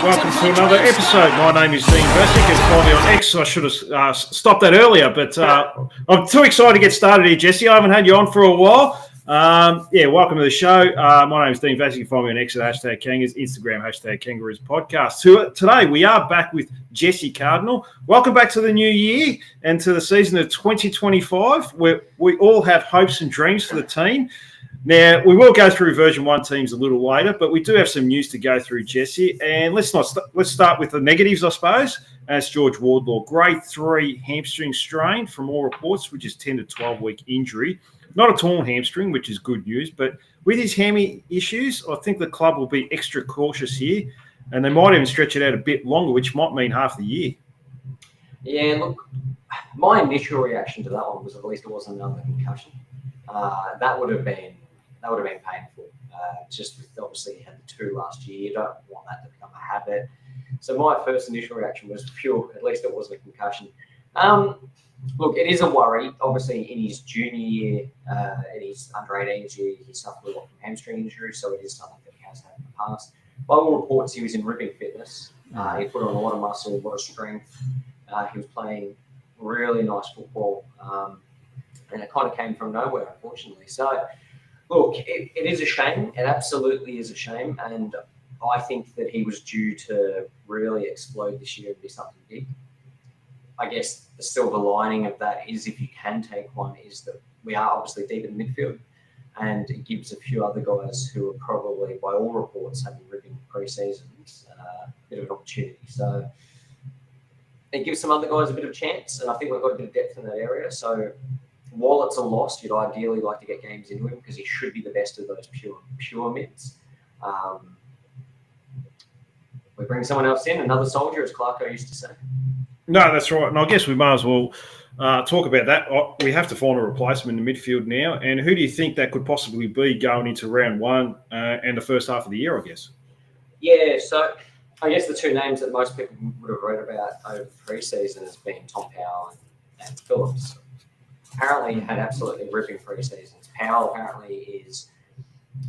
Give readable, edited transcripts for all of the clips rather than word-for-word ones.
Welcome to another episode. My name is Dean Vasic and follow me on X. I should have stopped that earlier, but I'm too excited to get started here, Jesse. I haven't had you on for a while. Welcome to the show. My name is Dean Vasic. Follow me on X at #Kangas, Instagram #Kangaroos Podcast. Today we are back with Jesse Cardinal. Welcome back to the new year and to the season of 2025, where we all have hopes and dreams for the team. Now, we will go through version 1 teams a little later, but we do have some news to go through, Jesse. And let's start with the negatives, I suppose. That's George Wardlaw. Grade 3 hamstring strain from all reports, which is 10 to 12-week injury. Not a torn hamstring, which is good news. But with his hammy issues, I think the club will be extra cautious here. And they might even stretch it out a bit longer, which might mean half the year. Yeah, look, my initial reaction to that one was at least it wasn't another concussion. That would have been painful. Just with obviously you had the 2 last year, you don't want that to become a habit. So my first initial reaction was, phew, at least it wasn't a concussion. Look, it is a worry. Obviously, in his junior year, in his under-18s year, he suffered a lot from hamstring injury, so it is something that he has had in the past. By all reports, he was in ripping fitness. He put on a lot of muscle, a lot of strength. He was playing really nice football, and it kind of came from nowhere, unfortunately. So, look, it is a shame. It absolutely is a shame. And I think that he was due to really explode this year and be something big. I guess the silver lining of that is, if you can take one, is that we are obviously deep in the midfield. And it gives a few other guys who are probably, by all reports, having ripping pre-seasons, a bit of an opportunity. So it gives some other guys a bit of a chance. And I think we've got a bit of depth in that area. So while it's a loss, you'd ideally like to get games into him because he should be the best of those pure mids. We bring someone else in, another soldier, as Clarko used to say. No, that's right. And I guess we might as well talk about that. We have to find a replacement in the midfield now. And who do you think that could possibly be going into round 1 and the first half of the year, I guess? Yeah, so I guess the 2 names that most people would have read about over the pre-season has been Tom Powell and Phillips. Apparently had absolutely ripping pre-seasons. Powell apparently is,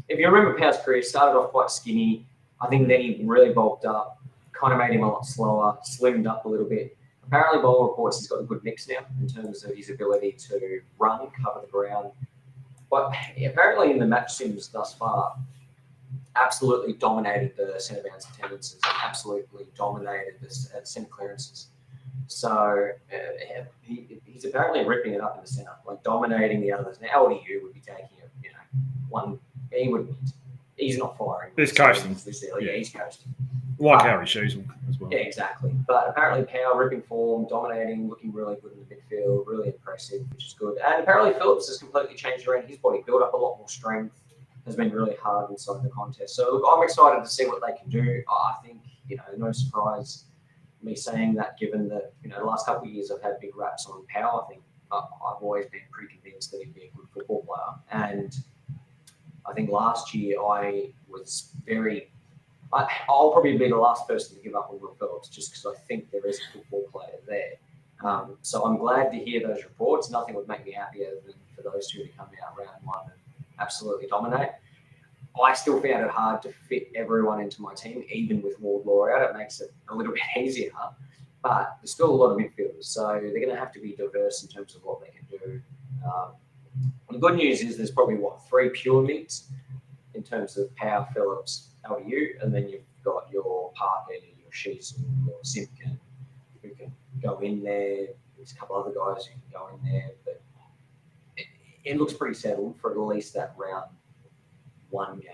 if you remember Powell's career, started off quite skinny. I think then he really bulked up, kind of made him a lot slower, slimmed up a little bit. Apparently, by all reports, he's got a good mix now in terms of his ability to run, cover the ground. But apparently in the match sims thus far, absolutely dominated the centre bounce attendances, absolutely dominated the centre clearances. So he's apparently ripping it up in the centre, like dominating the others. Now LDU would be taking it, one. He's not firing. He's coasting. Yeah, he's coasting. Like Harry Sheasel as well. Yeah, exactly. But apparently Powell ripping form, dominating, looking really good in the midfield, really impressive, which is good. And apparently Phillips has completely changed around his body, built up a lot more strength, has been really hard inside the contest. So look, I'm excited to see what they can do. I think, no surprise me saying that, given that, the last couple of years I've had big raps on Powell. I think I've always been pretty convinced that he'd be a good football player. And I think last year I'll probably be the last person to give up on Will Phillips, just because I think there is a football player there. So I'm glad to hear those reports. Nothing would make me happier than for those 2 to come out round 1 and absolutely dominate. I still found it hard to fit everyone into my team, even with Wardlaw out. It makes it a little bit easier, but there's still a lot of midfielders, so they're going to have to be diverse in terms of what they can do. The good news is there's probably, 3 pure mids in terms of Powell, Phillips, LDU, and then you've got your Parker, your Sheets, your Simpkin, who can go in there. There's a couple other guys who can go in there, but it looks pretty settled for at least that round 1 game.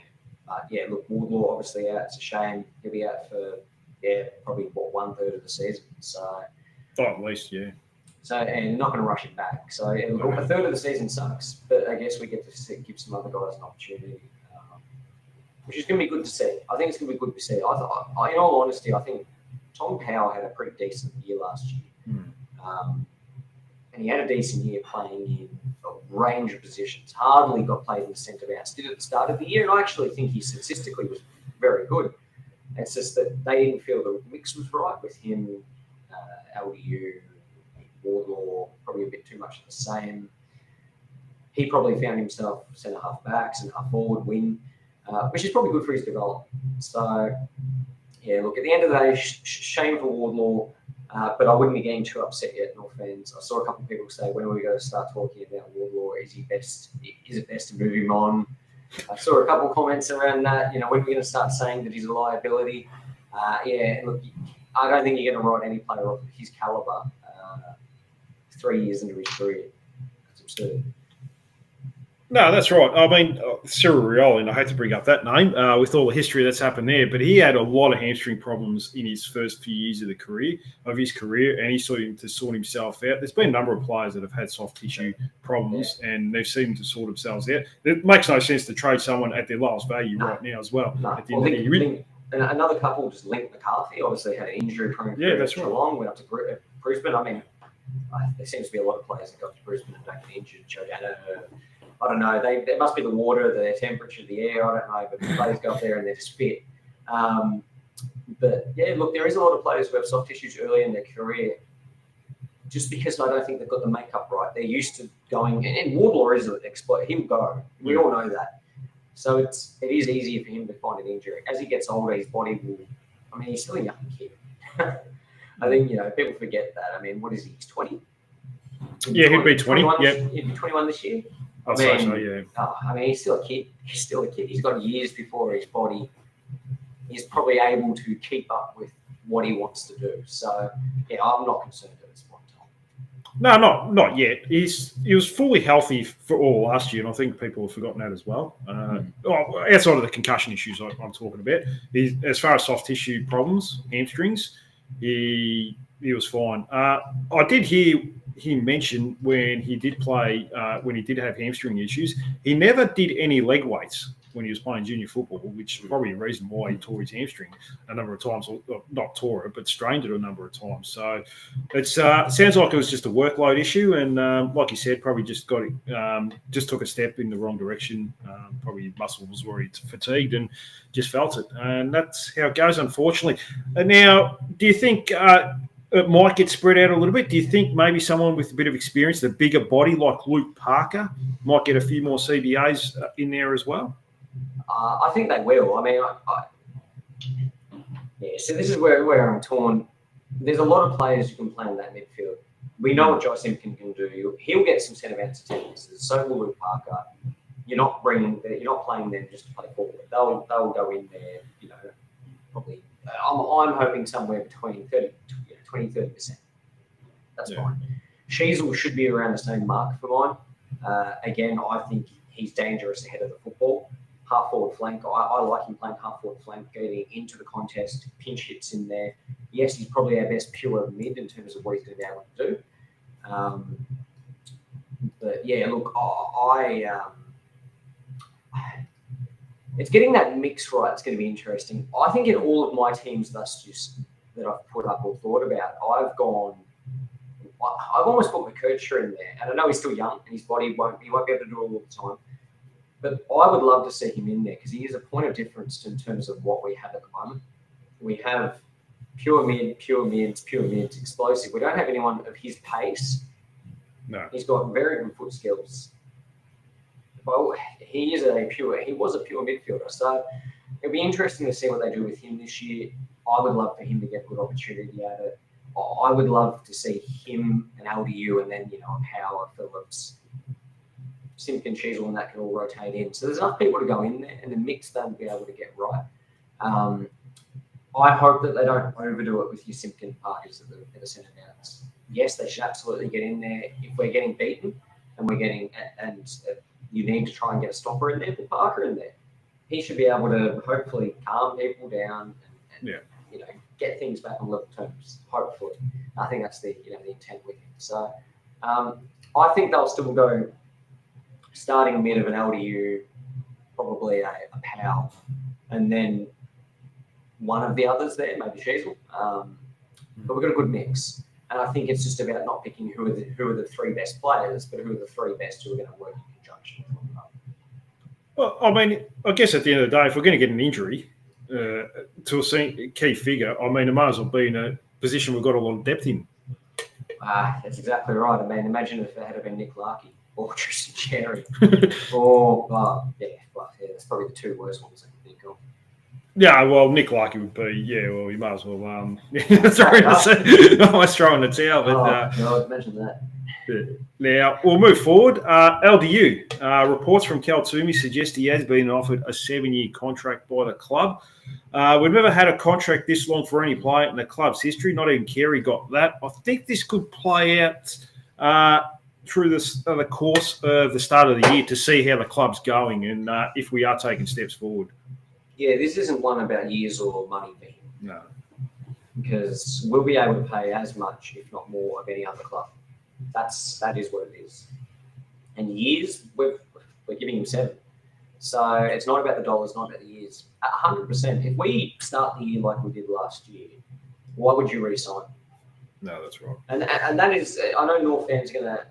But yeah, look, Wardlaw obviously out. It's a shame. He'll be out for probably 1/3 of the season. So at least, yeah. So, and not going to rush it back. So look, 1/3 of the season sucks, but I guess we get to give some other guys an opportunity, which is going to be good to see. I think it's going to be good to see. In all honesty, I think Tom Powell had a pretty decent year last year. And he had a decent year playing in a range of positions. Hardly got played in the centre bounce. Did at the start of the year, and I actually think he statistically was very good. It's just that they didn't feel the mix was right with him, LDU, Wardlaw, probably a bit too much of the same. He probably found himself centre half back, centre half forward, wing, which is probably good for his development. So, yeah, look, at the end of the day, shame for Wardlaw, but I wouldn't be getting too upset yet, no offence. I saw a couple of people say, when are we going to start talking about Wardlaw? Is it best to move him on? I saw a couple of comments around that, when are we going to start saying that he's a liability? Yeah, look, I don't think you're going to write any player of his calibre 3 years into his career. That's absurd. No, that's right. I mean, Cyril Rioli, and I hate to bring up that name with all the history that's happened there, but he had a lot of hamstring problems in his first few years of his career, and he started to sort himself out. There's been a number of players that have had soft tissue problems, and they've seemed to sort themselves out. It makes no sense to trade someone at their lowest value right now as well. No. At the end of the year. Another couple, just Link McCarthy, obviously had an injury prone career at Geelong, went up to Brisbane. I mean, there seems to be a lot of players that got to Brisbane and don't get injured. I don't know. It must be the water, the temperature, the air. I don't know. But the players go up there and they're just fit. But yeah, look, there is a lot of players who have soft tissues early in their career, just because I don't think they've got the makeup right. They're used to going, and Wardlaw is an exploit. He'll go. We all know that. So it is easier for him to find an injury. As he gets older, his body will. I mean, he's still a young kid. I think people forget that. I mean, what is he? He's 20. Yeah, he'd be 20. Yeah, he'd be 21 this year. I'd say so, yeah. I mean, he's still a kid. He's got years before his body is probably able to keep up with what he wants to do. So, yeah, I'm not concerned at this point in time. No, not yet. He was fully healthy for all last year, and I think people have forgotten that as well. Outside of the concussion issues I'm talking about, as far as soft tissue problems, hamstrings, he was fine. I did hear him mention when he did play, when he did have hamstring issues, he never did any leg weights when he was playing junior football, which is probably a reason why he tore his hamstring a number of times, or not tore it, but strained it a number of times. So it sounds like it was just a workload issue, and like you said, probably just just took a step in the wrong direction. Probably muscle was already fatigued and just felt it, and that's how it goes, unfortunately. And now, do you think it might get spread out a little bit? Do you think maybe someone with a bit of experience, the bigger body like Luke Parker, might get a few more CBAs in there as well? I think they will. I mean, so this is where I'm torn. There's a lot of players who can play in that midfield. We know what Josh Simpkin can do. He'll get some centre bounce attendances. So will Luke Parker. You're not playing them just to play forward. They'll go in there. Probably. I'm hoping somewhere between 20-30%. That's fine. Sheasel should be around the same mark for mine. Again, I think he's dangerous ahead of the football. Half forward flank. I like him playing half forward flank, getting into the contest, pinch hits in there. Yes, he's probably our best pure mid in terms of what he's going to be able to do. But yeah, look, it's getting that mix right. It's going to be interesting. I think in all of my teams that I've put up or thought about, I've almost put McKercher in there, and I know he's still young and his body won't be able to do it all the time. But I would love to see him in there because he is a point of difference in terms of what we have at the moment. We have pure mids, explosive. We don't have anyone of his pace. No. He's got very good foot skills. Well, he was a pure midfielder. So it'll be interesting to see what they do with him this year. I would love for him to get a good opportunity at it. I would love to see him and LDU and then, Power, Phillips, Simpkin, Sheasel, and that can all rotate in. So there's enough people to go in there, and the mix they'll be able to get right. I hope that they don't overdo it with your Simpkin Parkers at the centre bounce. Yes, they should absolutely get in there. If we're getting beaten and you need to try and get a stopper in there, put Parker in there. He should be able to hopefully calm people down and get things back on level terms. Hopefully, I think that's the intent with him. So I think they'll still go starting mid of an LDU, probably a Powell, and then one of the others there, maybe Sheasel. But we've got a good mix. And I think it's just about not picking who are the three best players, but who are the three best who are going to work in conjunction. Well, I mean, I guess at the end of the day, if we're going to get an injury to a key figure, I mean, it might as well be in a position we've got a lot of depth in. That's exactly right. I mean, imagine if it had been Nick Larkey or Tristan Cherry. That's probably the two worst ones I can think of. Yeah, well, Nick Larkey would be. Yeah, well, you might as well. I was throwing the towel, but no, mention that. Now we'll move forward. LDU reports from Cal Toomey suggest he has been offered a 7-year contract by the club. We've never had a contract this long for any player in the club's history. Not even Carey got that. I think this could play out through the course of the start of the year to see how the club's going and if we are taking steps forward. Yeah, this isn't one about years or money for him. No. Because we'll be able to pay as much, if not more, of any other club. That is what it is. And years, we're giving him 7. So it's not about the dollars, not about the years. 100%. If we start the year like we did last year, why would you re-sign? No, that's right. And that is, I know North fans are going to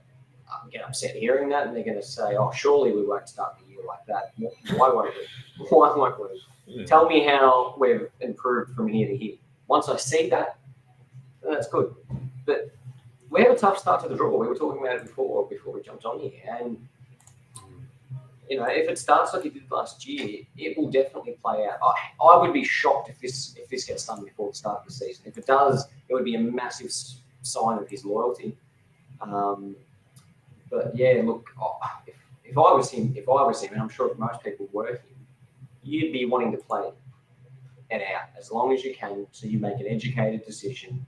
get upset hearing that, and they're going to say, "Oh, surely we won't start the year like that. Why won't we? Why won't we? Yeah. Tell me how we've improved from here to here." Once I see that, then that's good. But we have a tough start to the draw. We were talking about it before we jumped on here, and if it starts like it did last year, it will definitely play out. I would be shocked if this gets done before the start of the season. If it does, it would be a massive sign of his loyalty. But yeah, look, if I was him, and I'm sure if most people were him, you'd be wanting to play it out as long as you can, so you make an educated decision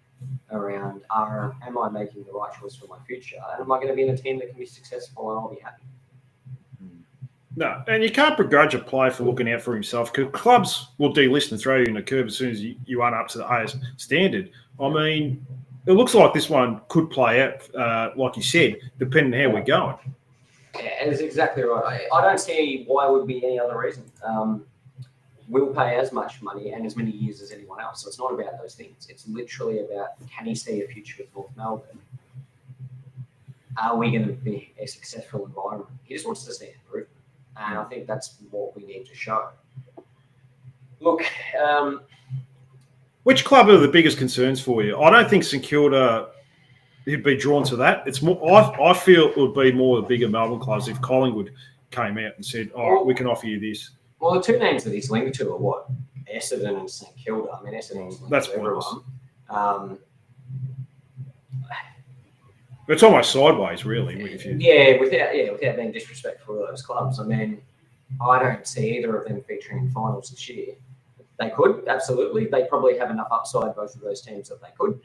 around: am I making the right choice for my future? And am I going to be in a team that can be successful and I'll be happy? No, and you can't begrudge a player for looking out for himself, because clubs will delist and throw you in the curb as soon as you aren't up to the highest standard. I mean, it looks like this one could play out, like you said, depending on how we're going. Yeah, that's exactly right. I don't see why it would be any other reason. We'll pay as much money and as many years as anyone else. So it's not about those things. It's literally about, can he see a future with North Melbourne? Are we going to be a successful environment? He just wants to see improvement. And I think that's what we need to show. Look, which club are the biggest concerns for you? I don't think St Kilda would be drawn to that. It's more. I feel it would be more the bigger Melbourne clubs if Collingwood came out and said, "All right, we can offer you this." Well, the two names that he's linked to are what? Essendon and St Kilda. I mean, Essendon's linked to everyone. It's almost sideways, really. Without being disrespectful to those clubs. I mean, I don't see either of them featuring in finals this year. They could, absolutely. They probably have enough upside, both of those teams, that they could.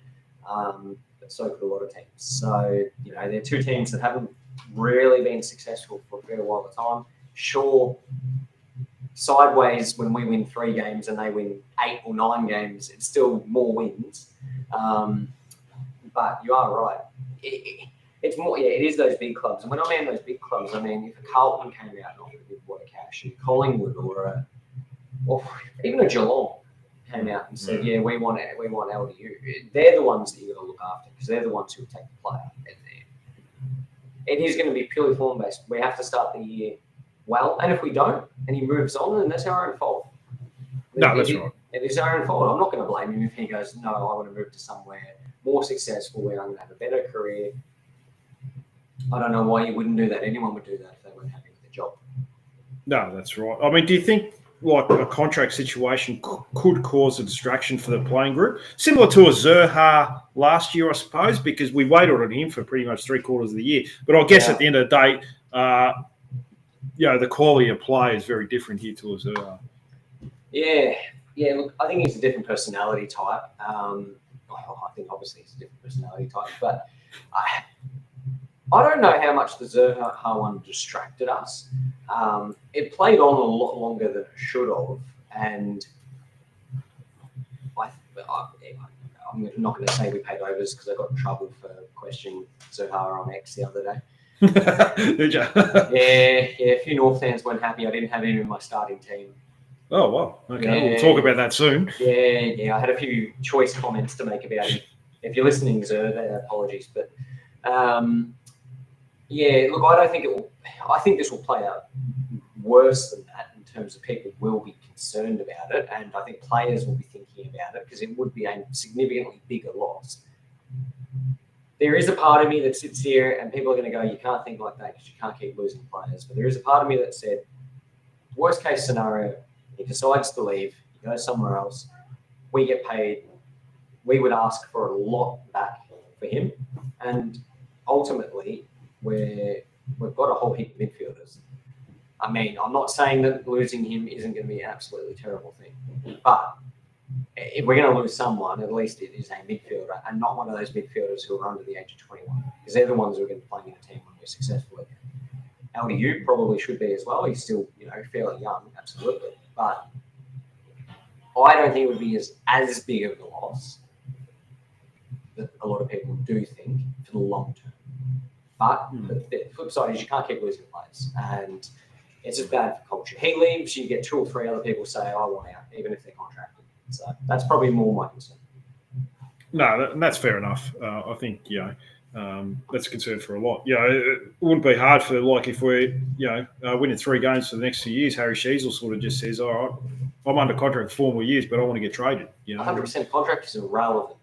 But so could a lot of teams. So, they're two teams that haven't really been successful for a fair while of time. Sure, sideways when we win 3 games and they win 8 or 9 games, it's still more wins. But you are right. It's more, it is those big clubs. And when I mean those big clubs, I mean if a Carlton came out and offered a big wad of cash, and Collingwood or even a Geelong came out and said, "Yeah, we want LDU." They're the ones that you've got to look after, because they're the ones who will take the player. It is going to be purely form based. We have to start the year well, and if we don't, and he moves on, then that's our own fault. No, that's right. It is our own fault. I'm not going to blame him if he goes, "No, I want to move to somewhere more successful where I'm going to have a better career." I don't know why you wouldn't do that. Anyone would do that if they weren't happy with the job. No, that's right. I mean, do you think like a contract situation could cause a distraction for the playing group, similar to a Zurhaar last year, I suppose, because we waited on him for pretty much 3/4 of the year. But I guess at the end of the day, the quality of play is very different here to a Zurhaar. Yeah. Look, I think he's a different personality type. I think obviously he's a different personality type, but I don't know how much the Zurhaar one distracted us. It played on a lot longer than it should have, and I'm not going to say we paid overs because I got in trouble for questioning Zurhaar on X the other day. Did you? Yeah. A few North fans weren't happy. I didn't have him in my starting team. Oh, wow. Okay, we'll talk about that soon. Yeah. I had a few choice comments to make about it. If you're listening, Zur, apologies. But, look, I don't think it will. I think this will play out worse than that in terms of people will be concerned about it, and I think players will be thinking about it because it would be a significantly bigger loss. There is a part of me that sits here and people are going to go, "You can't think like that because you can't keep losing players." But there is a part of me that said, worst case scenario, he decides to leave, he He goes somewhere else. We get paid. We would ask for a lot back for him, and ultimately, we've got a whole heap of midfielders. I mean, I'm not saying that losing him isn't going to be an absolutely terrible thing, but if we're going to lose someone, at least it is a midfielder, and not one of those midfielders who are under the age of 21, because they're the ones who are going to be playing in a team when we're successful again. LDU probably should be as well. He's still, fairly young, absolutely, but I don't think it would be as big of a loss that a lot of people do think for the long term. But the flip side is you can't keep losing players, and it's just bad for culture. He leaves, you get 2 or 3 other people say, I want out, even if they're contracted. So that's probably more my concern. No, that's fair enough. I think, that's a concern for a lot. It wouldn't be hard for, like, if we're, winning 3 games for the next 2 years, Harry Sheezel sort of just says, all right, I'm under contract for 4 more years, but I want to get traded. 100% contract is irrelevant.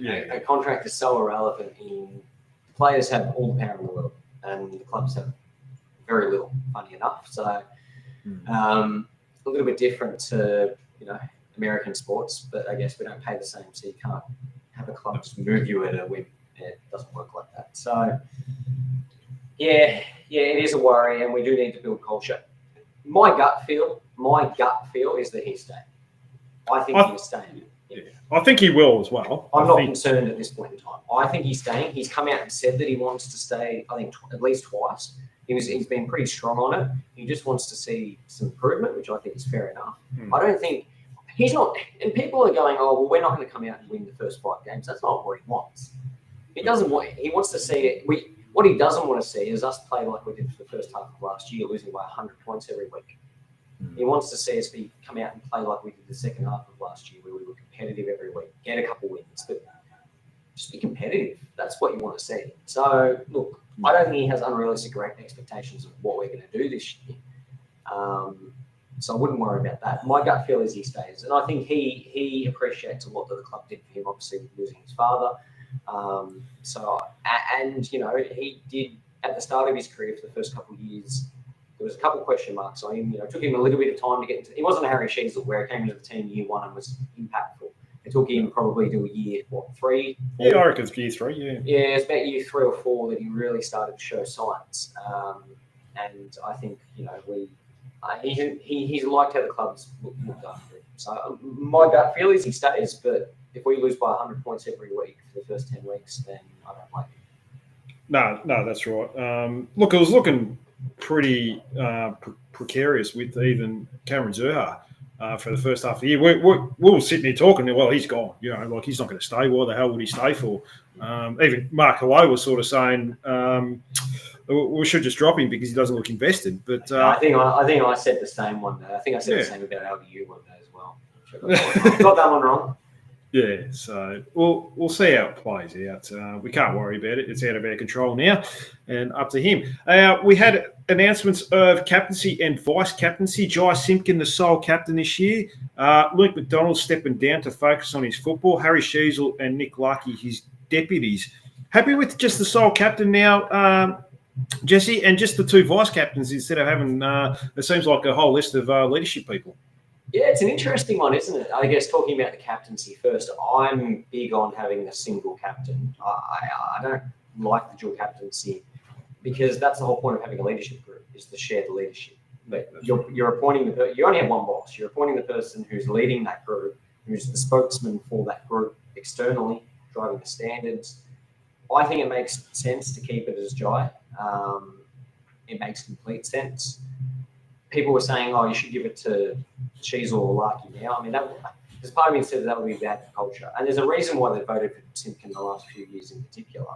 A contract is so irrelevant players have all the power in the world, and the clubs have very little, funny enough. So a little bit different to, American sports, but I guess we don't pay the same, so you can't have a club just move you at a whim. It doesn't work like that. So, it is a worry, and we do need to build culture. My gut feel is that he's staying. I think he's staying. Yeah. I think he will as well. I'm not concerned at this point in time. I think he's staying. He's come out and said that he wants to stay, I think, at least twice. He's been pretty strong on it. He just wants to see some improvement, which I think is fair enough. I don't think he's not, and people are going, oh, well, we're not going to come out and win the first 5 games. That's not what he wants. He wants to see it. What he doesn't want to see is us play like we did for the first half of last year, losing by 100 points every week. He wants to see us come out and play like we did the second half of last year, where we were competitive every week, get a couple wins, but just be competitive. That's what you want to see. So, look, I don't think he has unrealistic expectations of what we're going to do this year. So I wouldn't worry about that. My gut feel is he stays. And I think he appreciates a lot that the club did for him, obviously, with losing his father. He did, at the start of his career for the first couple of years, there was a couple of question marks on him. It took him a little bit of time to get into. He wasn't a Harry Sheezel where he came into the team year 1 and was impactful. It took him probably to year 3. 4? Yeah, I reckon it's year 3. Yeah. Yeah, it's about year 3 or 4 that he really started to show signs. And I think he's liked how the club's looked after him. So my gut feel is he stays, but if we lose by 100 points every week for the first 10 weeks, then I don't like it. No, that's right. Look, it was looking pretty precarious with even Cameron Zurhaar for the first half of the year. We were sitting here talking, well, he's gone. He's not going to stay. Why the hell would he stay for? Even Mark Hello was sort of saying we should just drop him because he doesn't look invested. But I think I said the same one day. I think I said the same about LDU one day as well. Got that one wrong. Yeah, so we'll see how it plays out. We can't worry about it. It's out of our control now, and up to him. We had announcements of captaincy and vice captaincy. Jai Simpkin, the sole captain this year. Luke McDonald stepping down to focus on his football. Harry Sheezel and Nick Lucky, his deputies. Happy with just the sole captain now, Jesse, and just the 2 vice captains instead of having, it seems like a whole list of leadership people. Yeah, it's an interesting one, isn't it? I guess talking about the captaincy first, I'm big on having a single captain. I don't like the dual captaincy because that's the whole point of having a leadership group, is to share the leadership. But you're appointing you only have one boss. You're appointing the person who's leading that group, who's the spokesman for that group externally, driving the standards. I think it makes sense to keep it as Jai. It makes complete sense. People were saying, oh, you should give it to Sheezel or Larky now. I mean, there's part of me said that would be bad for culture. And there's a reason why they voted for Simpkin the last few years in particular.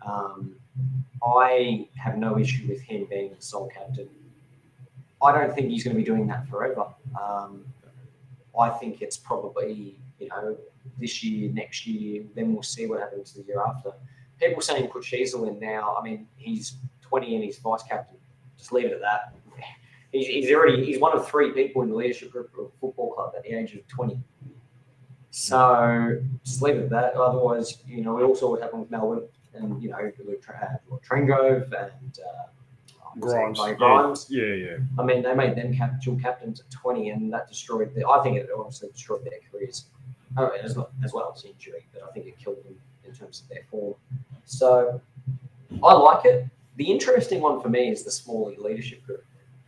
I have no issue with him being the sole captain. I don't think he's going to be doing that forever. I think it's probably, this year, next year, then we'll see what happens the year after. People saying put Sheezel in now. I mean, he's 20 and he's vice captain. Just leave it at that. He's one of 3 people in the leadership group of a football club at the age of 20. So just leave it at that. Otherwise, we all saw what happened with Melbourne and Trengove and Grimes. Grimes. Yeah. I mean, they made them dual captains at 20, and that destroyed I think it obviously destroyed their careers as well as injury, but I think it killed them in terms of their form. So I like it. The interesting one for me is the small leadership group.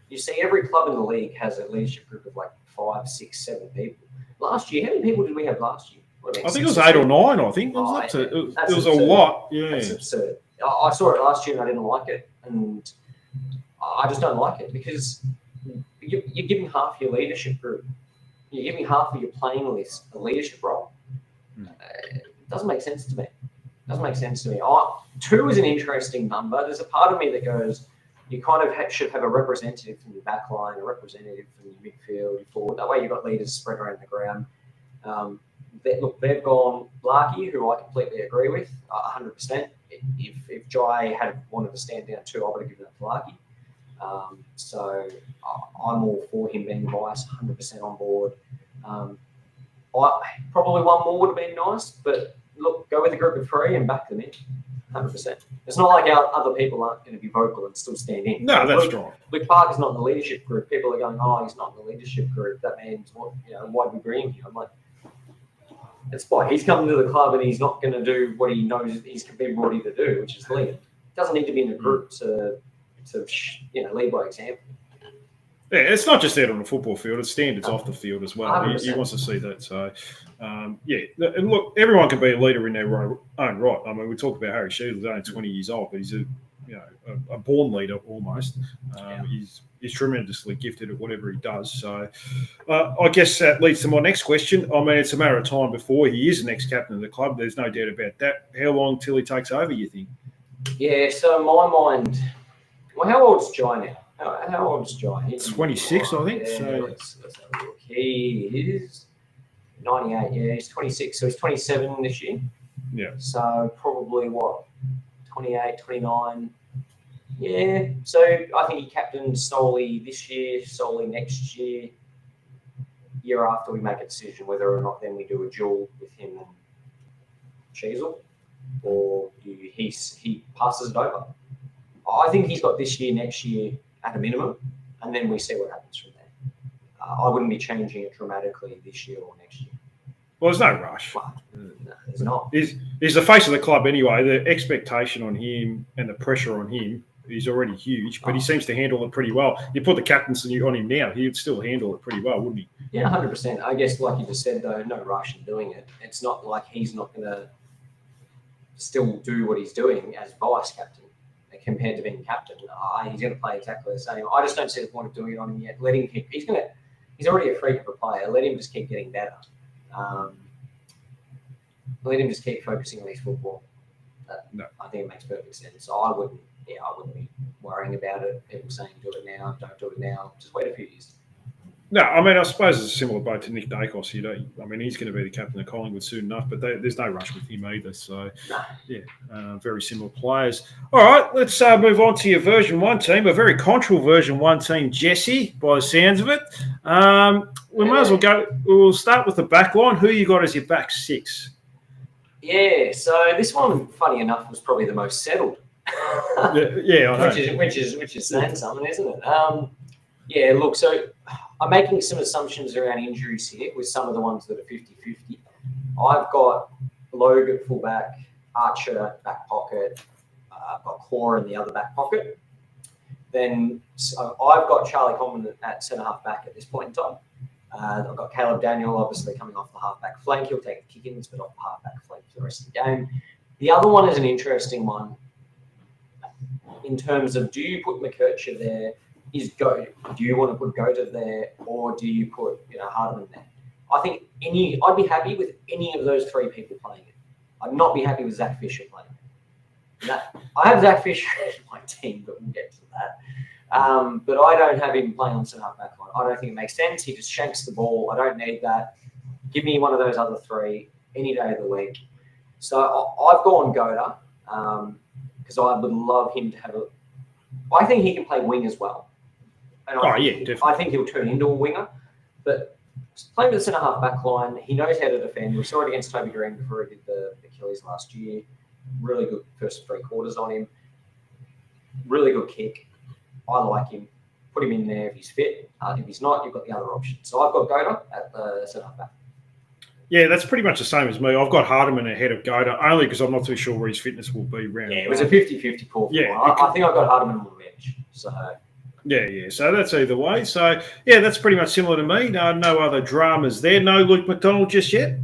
You see, every club in the league has a leadership group of like 5, 6, 7 people. Last year, how many people did we have last year? I think it was 8 or 9. I think it was a lot. Yeah, that's absurd. I saw it last year and I didn't like it, and I just don't like it because you're giving half your leadership group, you're giving half of your playing list a leadership role. It doesn't make sense to me. Two is an interesting number. There's a part of me that goes, you kind of should have a representative from your back line, a representative from your midfield, your forward. That way you've got leaders spread around the ground. They've gone Larky, who I completely agree with, 100%. If Jai had wanted to stand down too, I would have given it to Larky. So I'm all for him being vice, 100% on board. Probably one more would have been nice, but look, go with a group of 3 and back them in, 100%. It's not like our other people aren't going to be vocal and still stand in. No, that's right. Luke Parker's not in the leadership group. People are going, oh, he's not in the leadership group. That means why do we bring him? I'm like, it's fine. He's coming to the club and he's not going to do what he knows he's been brought in to do, which is lead. He doesn't need to be in a group to lead by example. Yeah, it's not just out on the football field; it's standards off the field as well. He wants to see that. So, and look, everyone can be a leader in their own right. I mean, we talk about Harry Sheetal; he's only 20 years old, but he's a born leader almost. He's tremendously gifted at whatever he does. So, I guess that leads to my next question. I mean, it's a matter of time before he is the next captain of the club. There's no doubt about that. How long till he takes over, you think? Yeah, so in my mind, well, how old's Jai now? How old is Jai? He's 26, I think. Yeah, so let's have a look. He is 98. Yeah, he's 26. So he's 27 this year. Yeah. So probably 28, 29. Yeah. So I think he captained solely this year, solely next year. Year after we make a decision whether or not then we do a duel with him and Sheezel, or he passes it over. I think he's got this year, next year at a minimum, and then we see what happens from there. I wouldn't be changing it dramatically this year or next year. Well, there's no rush. Well, no, there's not. He's the face of the club anyway. The expectation on him and the pressure on him is already huge, but he seems to handle it pretty well. You put the captaincy on him now, he would still handle it pretty well, wouldn't he? Yeah, 100%. I guess, like you just said, though, no rush in doing it. It's not like he's not going to still do what he's doing as vice captain compared to being captain. He's going to play exactly the same. I just don't see the point of doing it on him yet. Let him keep. He's already a freak of a player. Let him just keep getting better. Let him just keep focusing on his football. No. I think it makes perfect sense. So I wouldn't be worrying about it. People saying do it now, don't do it now. Just wait a few years. No, I mean, I suppose it's a similar boat to Nick Dacos. I mean, he's going to be the captain of Collingwood soon enough, but there's no rush with him either. So, very similar players. All right, let's move on to your version 1 team, a very controversial version 1 team, Jesse, by the sounds of it. We might as well go. We'll start with the back line. Who you got as your back 6? Yeah, so this one, funny enough, was probably the most settled. I know. Which is saying something, isn't it? Look, so I'm making some assumptions around injuries here with some of the ones that are 50-50. I've got Logue at fullback, Archer back pocket, I've got Claw in the other back pocket. Then I've got Charlie Coleman at centre-half back at this point in time. I've got Caleb Daniel, obviously, coming off the half-back flank. He'll take the kick-ins, but off the half-back flank for the rest of the game. The other one is an interesting one in terms of, do you put McKercher there? Do you want to put Gota there, or do you put Hardeman there? I think I'd be happy with any of those 3 people playing it. I'd not be happy with Zach Fisher playing it. I have Zach Fisher in my team, but we'll get to that. But I don't have him playing on centre-half back line. I don't think it makes sense. He just shanks the ball. I don't need that. Give me one of those other 3 any day of the week. So I've gone Gota because I would love him to have I think he can play wing as well. And definitely. I think he'll turn into a winger. But playing with the centre-half back line, he knows how to defend. We saw it against Toby Green before he did the Achilles last year. Really good first 3 quarters on him. Really good kick. I like him. Put him in there if he's fit. If he's not, you've got the other option. So I've got Goda at the centre back. Yeah, that's pretty much the same as me. I've got Hardiman ahead of Goda only because I'm not too sure where his fitness will be round. Yeah, it was a 50-50 call. Yeah, I think I've got Hardiman on the bench. So yeah. So that's either way. So yeah, that's pretty much similar to me. No other dramas there. No Luke McDonald just yet.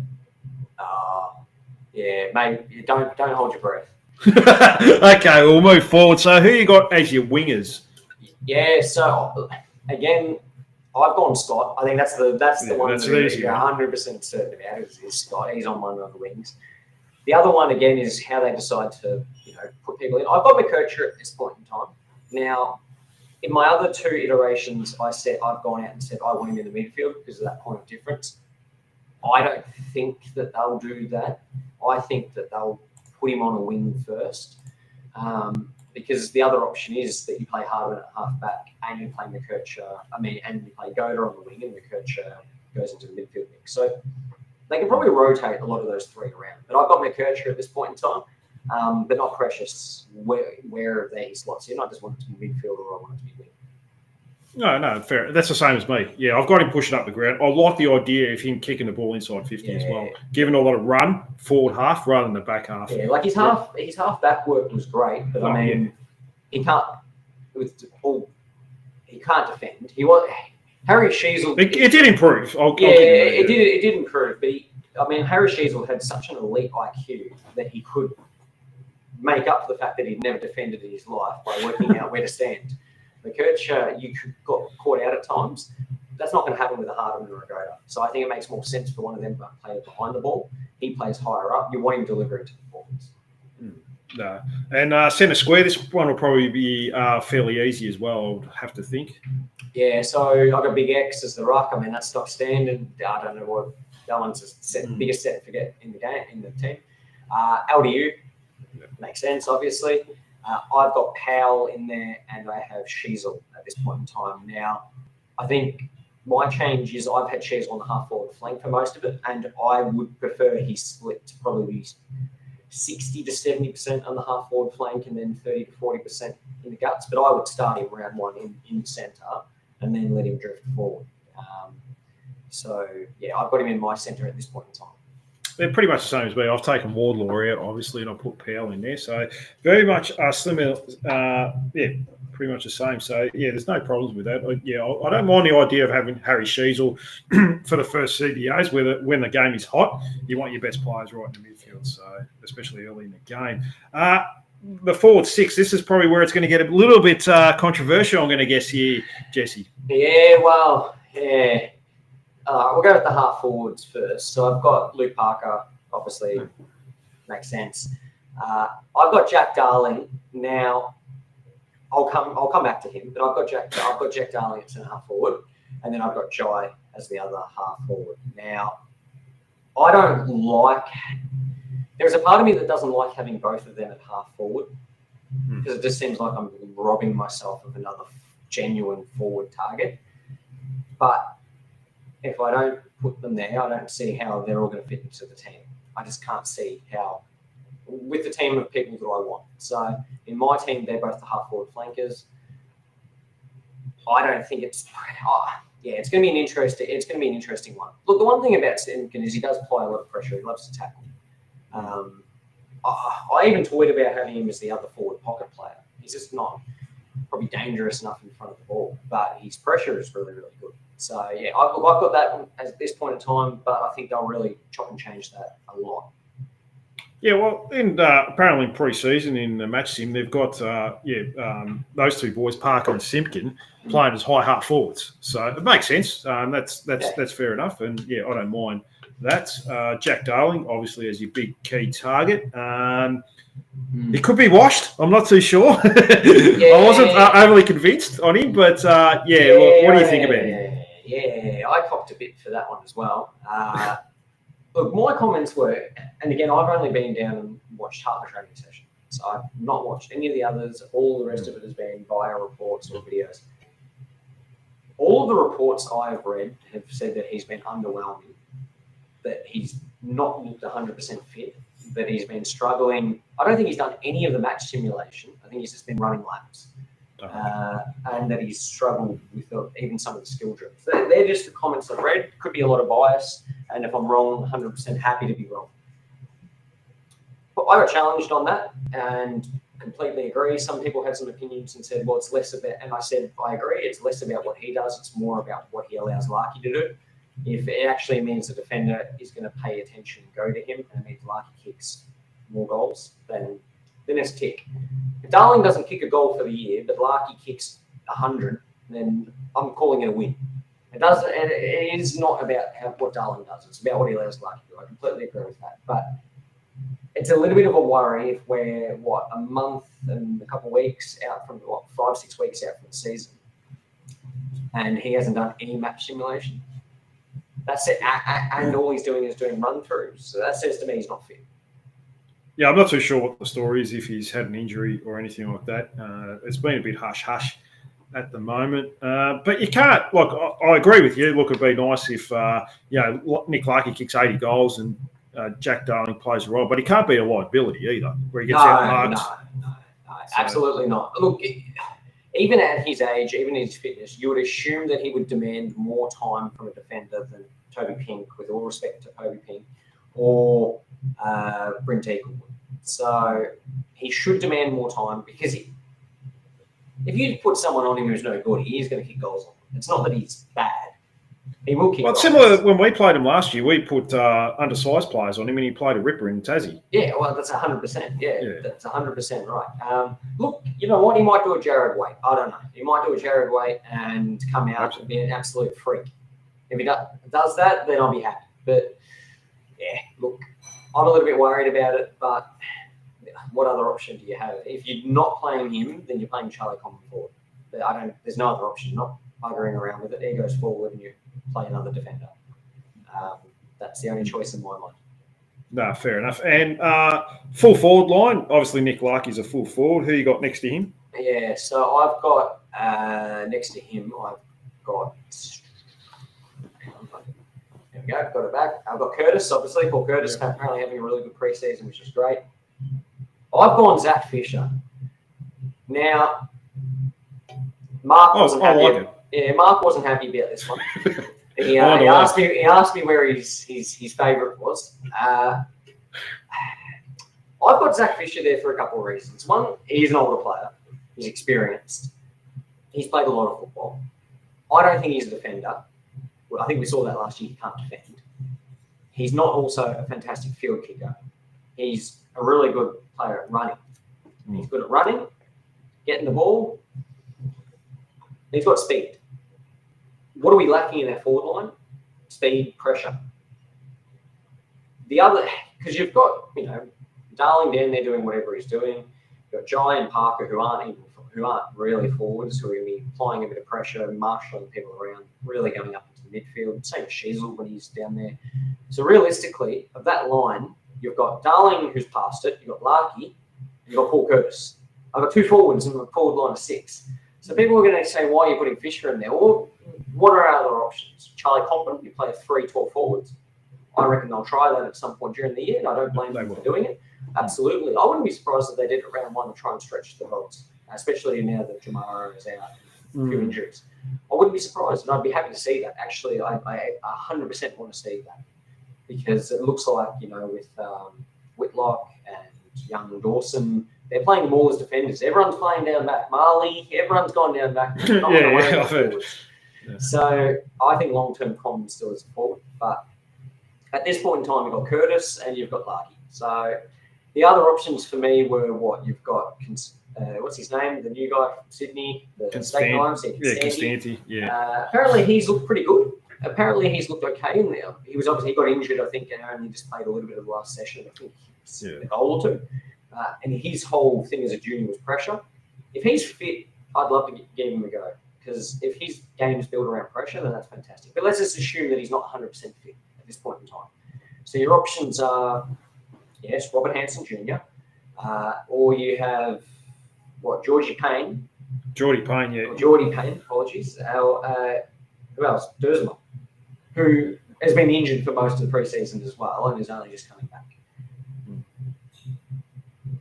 Yeah, mate. Don't hold your breath. Okay, we'll move forward. So who you got as your wingers? Yeah. So again, I've gone Scott. I think that's the one that's that easy, you're 100% certain about is Scott. He's on one of the wings. The other one again is how they decide to put people in. I've got McKercher at this point in time. Now, in my other two iterations, I've gone out and said I want him in the midfield because of that point of difference. I don't think that they'll do that. I think that they'll put him on a wing first. Because the other option is that you play Hardiman at half back and you play McKercher. And you play Goda on the wing and McKercher goes into the midfield mix. So they can probably rotate a lot of those three around. But I've got McKercher at this point in time, but not Precious where he slots in. I just want it to be midfield or I want it to be wing. No, fair. That's the same as me. Yeah, I've got him pushing up the ground. I like the idea of him kicking the ball inside 50 as well, giving a lot of run forward half rather than the back half. Yeah, like his half back work was great, but he can't defend. Harry Sheezel. It did improve. It did improve, but Harry Sheezel had such an elite IQ that he could make up for the fact that he'd never defended in his life by working out where to stand. McKercher, you got caught out at times. That's not going to happen with a Hardiman or a Goda. So I think it makes more sense for one of them to play behind the ball. He plays higher up. You want him delivering to the forwards. No. And centre square, this one will probably be fairly easy as well, I would have to think. Yeah, so I've got Big X as the ruck. That's stock standard. I don't know what that one's the biggest set forget in the game, in the team. LDU makes sense, obviously. I've got Powell in there and I have Sheezel at this point in time. Now, I think my change is I've had Sheezel on the half-forward flank for most of it, and I would prefer he split to probably 60 to 70% on the half-forward flank and then 30 to 40% in the guts. But I would start him round one in centre and then let him drift forward. I've got him in my centre at this point in time. They're pretty much the same as me. I've taken Wardlaw out, obviously, and I put Powell in there. So very much similar, pretty much the same. So, there's no problems with that. I don't mind the idea of having Harry Sheezel for the first CBAs, when the game is hot, you want your best players right in the midfield, so especially early in the game. The forward six, this is probably where it's going to get a little bit controversial, I'm going to guess here, Jesse. We'll go with the half forwards first. So I've got Luke Parker, obviously, makes sense. I've got Jack Darling. Now, I'll come back to him, but I've got Jack Darling at centre half forward, and then I've got Jai as the other half forward. Now, I don't like. There's a part of me that doesn't like having both of them at half forward because it just seems like I'm robbing myself of another genuine forward target. But if I don't put them there, I don't see how they're all going to fit into the team. I just can't see how, with the team of people that I want. So in my team, they're both the half-forward flankers. I don't think it's it's going to be an interesting one. Look, the one thing about Stemkin is he does apply a lot of pressure. He loves to tackle. I even toyed about having him as the other forward pocket player. He's just not probably dangerous enough in front of the ball, but his pressure is really, really good. So, I've got that at this point in time, but I think they'll really chop and change that a lot. Yeah, well, apparently in pre-season in the match sim, they've got those two boys, Parker and Simpkin, playing as high half forwards. So it makes sense. That's fair enough, and I don't mind that. Jack Darling, obviously, as your big key target. He could be washed. I'm not too sure. I wasn't overly convinced on him, but what do you think about him? Yeah, I copped a bit for that one as well. Look, my comments were, and again, I've only been down and watched half a training session, so I've not watched any of the others. All the rest of it has been via reports or videos. All of the reports I've read have said that he's been underwhelming, that he's not looked 100% fit, that he's been struggling. I don't think he's done any of the match simulation. I think he's just been running laps. and that he's struggled with even some of the skill drills. They're just the comments I've read. Could be a lot of bias, and if I'm wrong, 100% happy to be wrong. But I got challenged on that and completely agree. Some people had some opinions and said, well, it's less about, and I said, I agree, it's less about what he does, it's more about what he allows Larky to do. If it actually means the defender is going to pay attention and go to him, and it means Larky kicks more goals, then it's tick. If Darling doesn't kick a goal for the year, but Larky kicks 100, then I'm calling it a win. It is not about what Darling does. It's about what he allows Larky to do. I completely agree with that. But it's a little bit of a worry if we're, a month and a couple of weeks out from, 5-6 weeks out from the season, and he hasn't done any match simulation. That's it. And all he's doing is doing run-throughs. So that says to me he's not fit. Yeah, I'm not too sure what the story is, if he's had an injury or anything like that. It's been a bit hush-hush at the moment. But you can't, I agree with you. Look, it'd be nice if, Nick Larky kicks 80 goals and Jack Darling plays a role, but he can't be a liability either, where he gets outmarked. No, absolutely not. Look, even at his age, even his fitness, you would assume that he would demand more time from a defender than Toby Pink, with all respect to Toby Pink, or Brent Eaglewood. So he should demand more time, because if you put someone on him who's no good, he is going to kick goals on him. It's not that he's bad. He will kick goals. Similar when we played him last year, we put undersized players on him and he played a ripper in Tassie. Yeah, well, that's 100%. Yeah, that's 100% right. Look, you know what? He might do a Jared Waite. I don't know. He might do a Jared Waite and come out and be an absolute freak. If he does that, then I'll be happy. But, yeah, look, I'm a little bit worried about it, but what other option do you have? If you're not playing him, then you're playing Charlie Common forward. There's no other option. You're not buggering around with it. He goes forward and you play another defender. That's the only choice in my mind. No, fair enough. And full forward line, obviously Nick Larky's a full forward. Who you got next to him? Yeah, so I've got next to him, I've got... There we go, got it back. I've got Curtis, obviously. Paul Curtis apparently having a really good preseason, which is great. I've gone Zach Fisher. Now, Mark wasn't happy. Yeah, Mark wasn't happy about this one. He asked me where his favourite was. I've got Zach Fisher there for a couple of reasons. One, he's an older player. He's experienced. He's played a lot of football. I don't think he's a defender. Well, I think we saw that last year. He can't defend. He's not also a fantastic field kicker. He's a really good player at running. He's good at running, getting the ball. He's got speed. What are we lacking in our forward line? Speed, pressure. The other, because you've got, Darling down there doing whatever he's doing. You've got Jai and Parker who aren't really forwards, who are going to be applying a bit of pressure, marshalling people around, really going up into the midfield. Same as Sheasel when he's down there. So realistically, of that line, you've got Darling who's past it, you've got Larky, and you've got Paul Curtis. I've got two forwards and a forward line of 6. So people are going to say, why are you putting Fisher in there? Well, what are our other options? Charlie Compton, you play 3 tall forwards. I reckon they'll try that at some point during the year, and I don't blame them for doing it. Absolutely. I wouldn't be surprised if they did it round 1 to try and stretch the votes, especially now that Jamara is out and a few injuries. I wouldn't be surprised, and I'd be happy to see that. Actually, I 100% want to see that, because it looks like, with Whitlock and young Dawson, they're playing them all as defenders. Everyone's playing down back. Marley, everyone's gone down back. I've heard. Yeah. So I think long-term Common still is a forward. But at this point in time, you've got Curtis and you've got Larky. So the other options for me were what? You've got, what's his name? The new guy from Sydney, the State Lions. Constanti. Yeah. Apparently he's looked pretty good. Apparently he's looked okay in there. He got injured, I think, and only just played a little bit of the last session. I think a goal or 2. And his whole thing as a junior was pressure. If he's fit, I'd love to give him a go, because if his game is built around pressure, then that's fantastic. But let's just assume that he's not 100% fit at this point in time. So your options are, yes, Robert Hansen Jr., or you have, Geordie Payne. Geordie Payne, yeah. Geordie Payne, apologies. Who else? Dersma, who has been injured for most of the preseason as well and is only just coming back.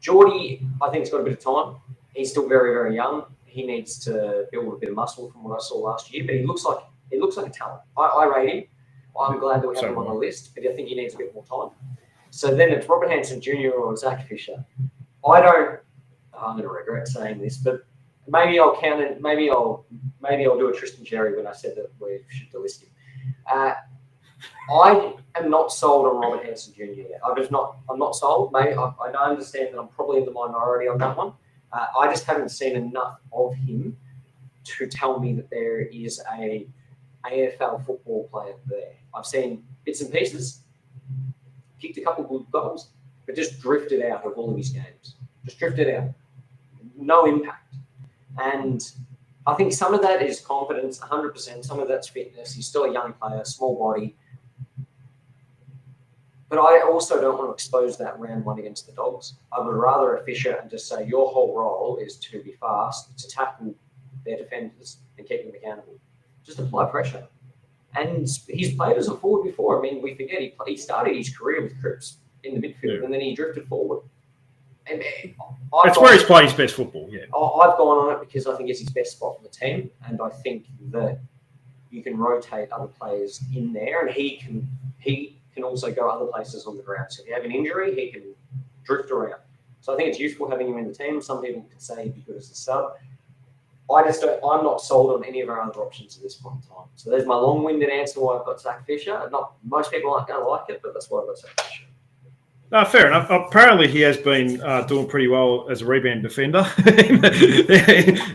Geordie, I think, has got a bit of time. He's still very, very young. he needs to build a bit of muscle from what I saw last year, but he looks like a talent. I rate him. I'm glad that we have him on the list, but I think he needs a bit more time. So then it's Robert Hansen Jr. or Zach Fisher. I'm going to regret saying this, but maybe I'll count it. Maybe I'll do a Tristan Jerry when I said that we should delist him. I am not sold on Robert Hansen Jr. yet. I'm not sold. Maybe I understand that I'm probably in the minority on that one. I just haven't seen enough of him to tell me that there is a AFL football player there. I've seen bits and pieces, kicked a couple of good goals, but just drifted out of all of his games. Just drifted out. No impact. And I think some of that is confidence, 100%. Some of that's fitness. He's still a young player, small body. But I also don't want to expose that round one against the Dogs. I would rather a Fisher and just say your whole role is to be fast, to tackle their defenders and keep them accountable. Just apply pressure. And he's played as a forward before. I mean, we forget he started his career with Cripps in the midfield and then he drifted forward. And that's where he's playing his best football, yeah. I've gone on it because I think it's his best spot for the team. And I think that you can rotate other players in there and he can also go other places on the ground. So if you have an injury, he can drift around. So I think it's useful having him in the team. Some people could say he'd be good as a sub. I'm not sold on any of our other options at this point in time. So there's my long-winded answer why I've got Zach Fisher. Most people aren't going to like it, but that's why I've got Zach Fisher. No, fair enough. Apparently, he has been doing pretty well as a rebound defender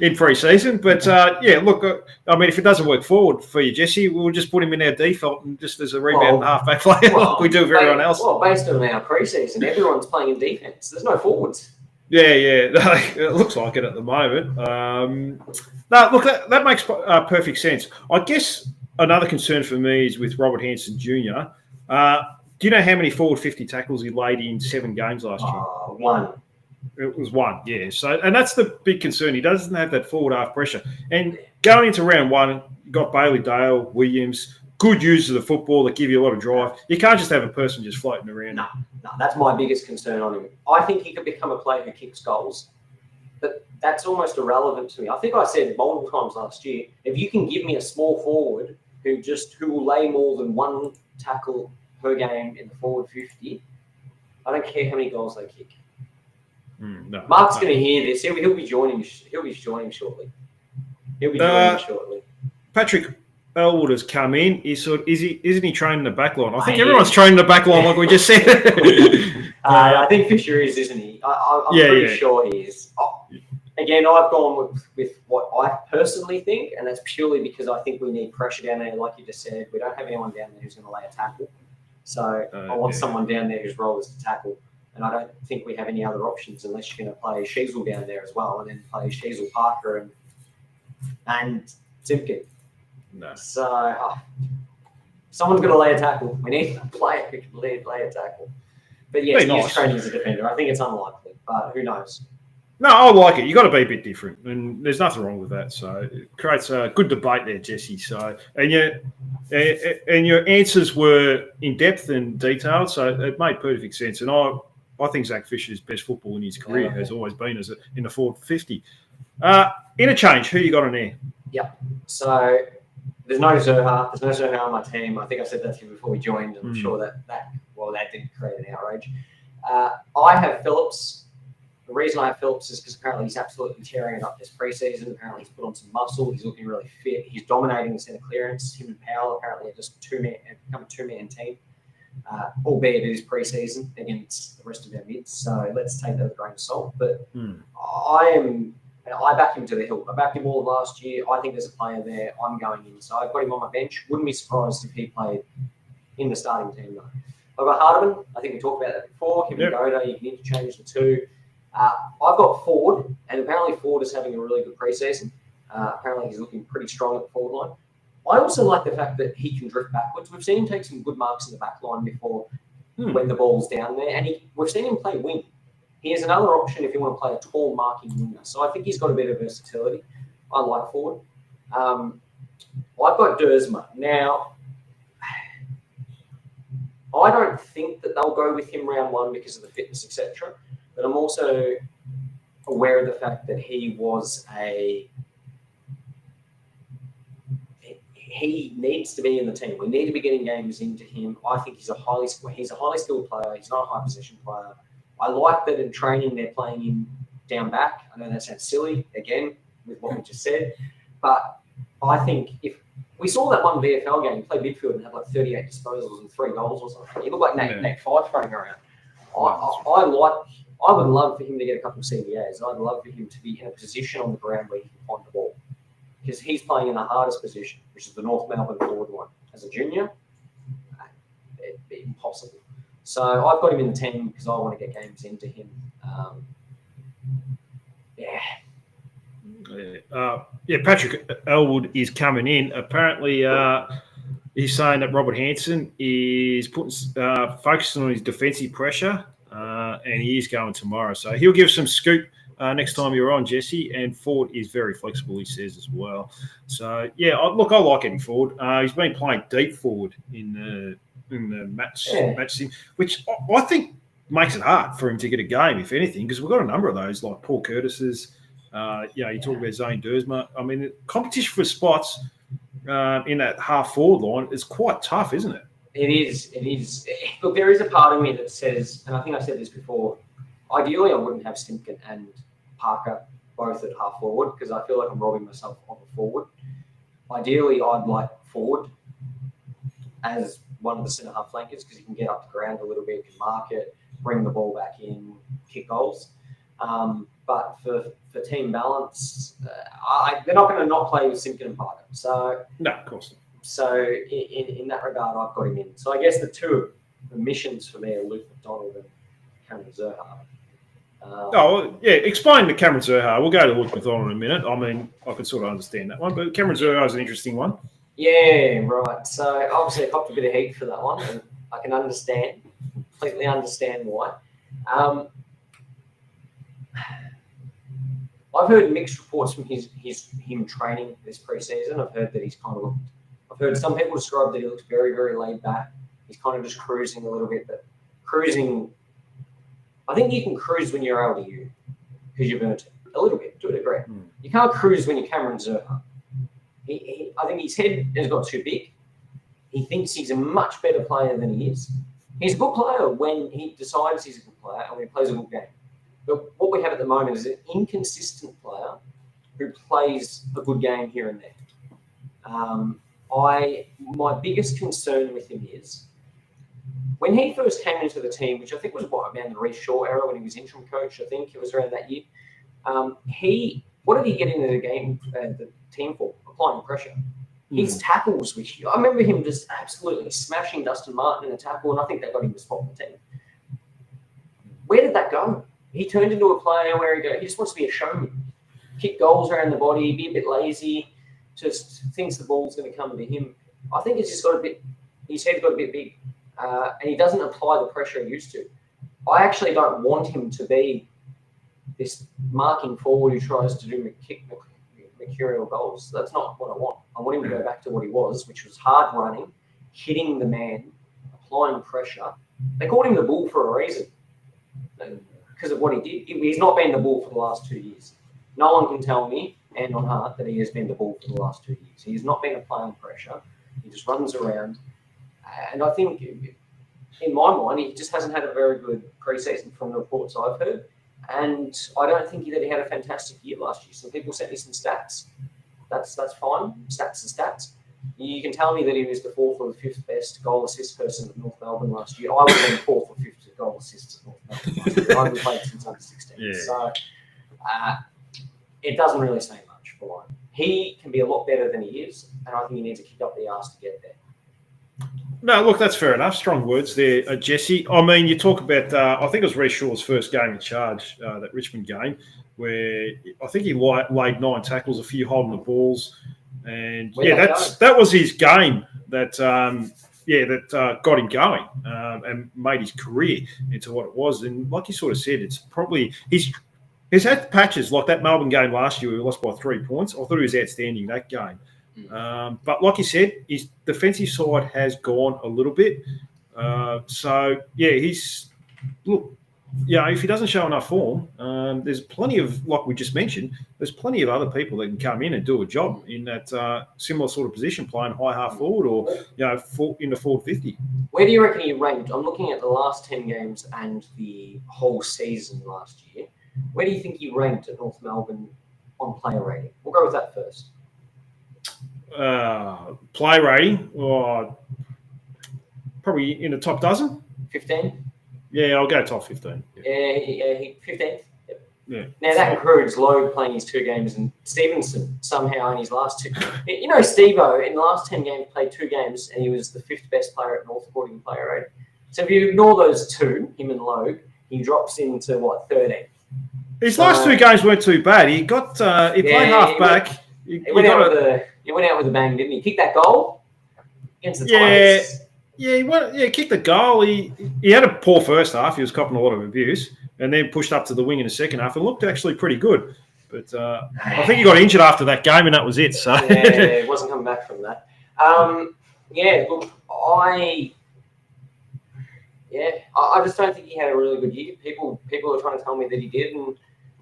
in pre-season. But, look, I mean, if it doesn't work forward for you, Jesse, we'll just put him in our default and just as a rebound halfback player like we do with everyone else. Well, based on our pre-season, everyone's playing in defence. There's no forwards. Yeah. It looks like it at the moment. That makes perfect sense. I guess another concern for me is with Robert Hansen Jr., do you know how many forward 50 tackles he laid in 7 games last year? One. It was 1, yeah. So, and that's the big concern. He doesn't have that forward half pressure. And going into round 1, you got Bailey Dale, Williams, good users of the football that give you a lot of drive. You can't just have a person just floating around. No, that's my biggest concern on him. I think he could become a player who kicks goals, but that's almost irrelevant to me. I think I said multiple times last year, if you can give me a small forward who will lay more than 1 tackle per game in the forward 50, I don't care how many goals they kick. Mark's going to hear this. He'll be joining shortly. Patrick Elwood has come in. Isn't he training the back line? I think everyone's training the back line, like we just said. I think Fisher is, isn't he? I'm pretty sure he is. Again, I've gone with what I personally think, and that's purely because I think we need pressure down there. Like you just said, we don't have anyone down there who's going to lay a tackle. So I want someone down there whose role is to tackle. And I don't think we have any other options unless you're going to play Sheasel down there as well and then play Sheasel, Parker and Simpkin. No. So someone's going to lay a tackle. We need a player who can lay a tackle. But yes, he's training as a defender. I think it's unlikely, but who knows? No, I like it. You've got to be a bit different, and there's nothing wrong with that. So it creates a good debate there, Jesse. So and your answers were in depth and detailed, so it made perfect sense. And I think Zach Fisher's best football in his career has always been in the forward 50. Interchange, who you got on there? Yep. So there's no Zerha. There's no Zerha on my team. I think I said that to you before we joined. I'm sure that didn't create an outrage. I have Phillips. The reason I have Phillips is because apparently he's absolutely tearing it up this preseason. Apparently he's put on some muscle. He's looking really fit. He's dominating the centre clearance. Him and Powell apparently are just become a two-man team, albeit it is preseason against the rest of our mids. So let's take that with a grain of salt. But I back him to the hill. I backed him all last year. I think there's a player there. I'm going in. So I've got him on my bench. Wouldn't be surprised if he played in the starting team, though. I've got Hardiman. I think we talked about that before. Him and Goda, you can interchange the two. I've got Ford, and apparently Ford is having a really good preseason. Apparently he's looking pretty strong at the forward line. I also like the fact that he can drift backwards. We've seen him take some good marks in the back line before when the ball's down there, and we've seen him play wing. He has another option if you want to play a tall marking winger. So I think he's got a bit of versatility. I like Ford. I've got Dersma. Now, I don't think that they'll go with him round 1 because of the fitness, etc. But I'm also aware of the fact that he needs to be in the team. We need to be getting games into him. I think he's a highly skilled player. He's not a high position player. I like that in training they're playing him down back. I know that sounds silly, again, with what we just said. But I think if we saw that one VFL game, he played midfield and had like 38 disposals and 3 goals or something. He looked like Nate Fyfe running around. I would love for him to get a couple of CBAs. I'd love for him to be in a position on the ground where he can find the ball. Because he's playing in the hardest position, which is the North Melbourne forward one. As a junior, it'd be impossible. So I've got him in the team because I want to get games into him. Patrick Elwood is coming in. Apparently, he's saying that Robert Hansen is focusing on his defensive pressure, and he is going tomorrow. So he'll give some scoop next time you're on, Jesse. And Ford is very flexible, he says, as well. So, I like Eddie Ford. He's been playing deep forward in the match sim, which I think makes it hard for him to get a game, if anything, because we've got a number of those, like Paul Curtis's. You talk about Zane Dersma. I mean, competition for spots in that half forward line is quite tough, isn't it? It is. Look, there is a part of me that says, and I think I said this before, ideally I wouldn't have Simpkin and Parker both at half forward because I feel like I'm robbing myself of a forward. Ideally, I'd like Ford as one of the centre half flankers because he can get up the ground a little bit, can mark it, bring the ball back in, kick goals. But for team balance, they're not going to not play with Simpkin and Parker. So no, of course not. So in that regard, I've got him in. So I guess the two missions for me are Luke McDonald and Cameron Zurhaar. Explain to Cameron Zurhaar. We'll go to Luke McDonald in a minute. I mean, I can sort of understand that one, but Cameron Zurhaar is an interesting one. Yeah, right. So obviously I copped a bit of heat for that one, and I can completely understand why. I've heard mixed reports from him training this preseason. I've heard that I've heard some people describe that he looks very, very laid back. He's kind of just cruising a little bit, but cruising. I think you can cruise when you're LDU because you've earned it a little bit to a degree. You can't cruise when you're Cameron Zurhaar. I think his head has got too big. He thinks he's a much better player than he is. He's a good player when he decides he's a good player and when he plays a good game. But what we have at the moment is an inconsistent player who plays a good game here and there. My biggest concern with him is when he first came into the team, which I think was around the Reece Shaw era when he was interim coach. I think it was around that year. What did he get into the team for? Applying pressure. His tackles, I remember him just absolutely smashing Dustin Martin in a tackle, and I think that got him the spot in the team. Where did that go? He turned into a player where he just wants to be a showman, kick goals around the body, be a bit lazy, just thinks the ball's going to come to him. I think it's just his head's got a bit big, and he doesn't apply the pressure he used to. I actually don't want him to be this marking forward who tries to do mercurial goals. That's not what I want. I want him to go back to what he was, which was hard running, hitting the man, applying pressure. They called him the Bull for a reason. Because of what he did. He's not been the Bull for the last 2 years. No one can tell me, hand on heart, that he has been the Bull for the last 2 years. He's not been applying pressure. He just runs around. And I think, in my mind, he just hasn't had a very good preseason from the reports I've heard. And I don't think that he had a fantastic year last year. Some people sent me some stats. That's fine. Stats are stats. You can tell me that he was the 4th or the 5th best goal assist person at North Melbourne last year. I would have been 4th or 5th goal assists at North Melbourne. I haven't played since under 16. Yeah. So it doesn't really say much for mine. He can be a lot better than he is, and I think he needs to kick up the arse to get there. No, look, that's fair enough. Strong words there, Jesse. I mean, you talk about, I think it was Reece Shaw's first game in charge, that Richmond game, where I think he laid 9 tackles, a few holding the balls. And that was his game that got him going and made his career into what it was. And like you sort of said, it's probably he's had patches like that Melbourne game last year where he lost by 3 points. I thought he was outstanding that game. But like you said, his defensive side has gone a little bit. if he doesn't show enough form, there's plenty of, like we just mentioned, there's plenty of other people that can come in and do a job in that similar sort of position, playing high half forward or in the forward 50. Where do you reckon he ranked? I'm looking at the last 10 games and the whole season last year. Where do you think he ranked at North Melbourne on player rating? We'll go with that first. Play rating, probably in the top dozen. 15? Yeah, I'll go top 15. Yeah, 15th. Yeah. Now that includes Logue playing his 2 games and Stevenson somehow in his last 2. You know, Steve-O in the last 10 games played 2 games and he was the 5th best player at North according to player rating. So if you ignore those 2, him and Logue, he drops into 13th. His last 2 games weren't too bad. He got he played half back. He went out with a bang, didn't he? Kicked that goal against the Tigers. Yeah, he kicked the goal. He had a poor first half. He was copping a lot of abuse, and then pushed up to the wing in the second half and looked actually pretty good. But I think he got injured after that game, and that was it. So yeah, wasn't coming back from that. Look, I just don't think he had a really good year. People are trying to tell me that he did, and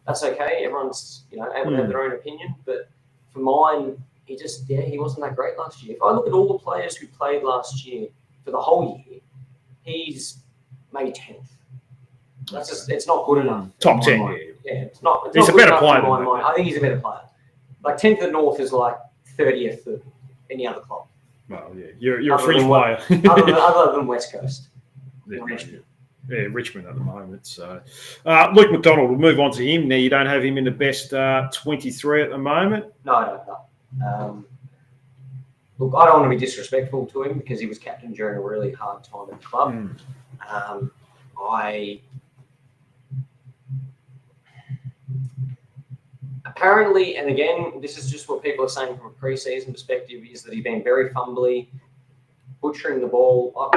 that's okay. Everyone's able to have their own opinion, but for mine, he wasn't that great last year. If I look at all the players who played last year for the whole year, he's maybe 10th. That's just, it's not good enough. Top 10, yeah. It's not. He's a better player. I think he's a better player. Like 10th at North is like 30th at any other club. Well, yeah, you're a fringe player. other than West Coast. Richmond. Yeah, Richmond at the moment. So, Luke McDonald, we'll move on to him. Now, you don't have him in the best 23 at the moment. No, I don't. Look, I don't want to be disrespectful to him because he was captain during a really hard time at the club. Apparently, and again, this is just what people are saying from a pre-season perspective, is that he's been very fumbly, butchering the ball. I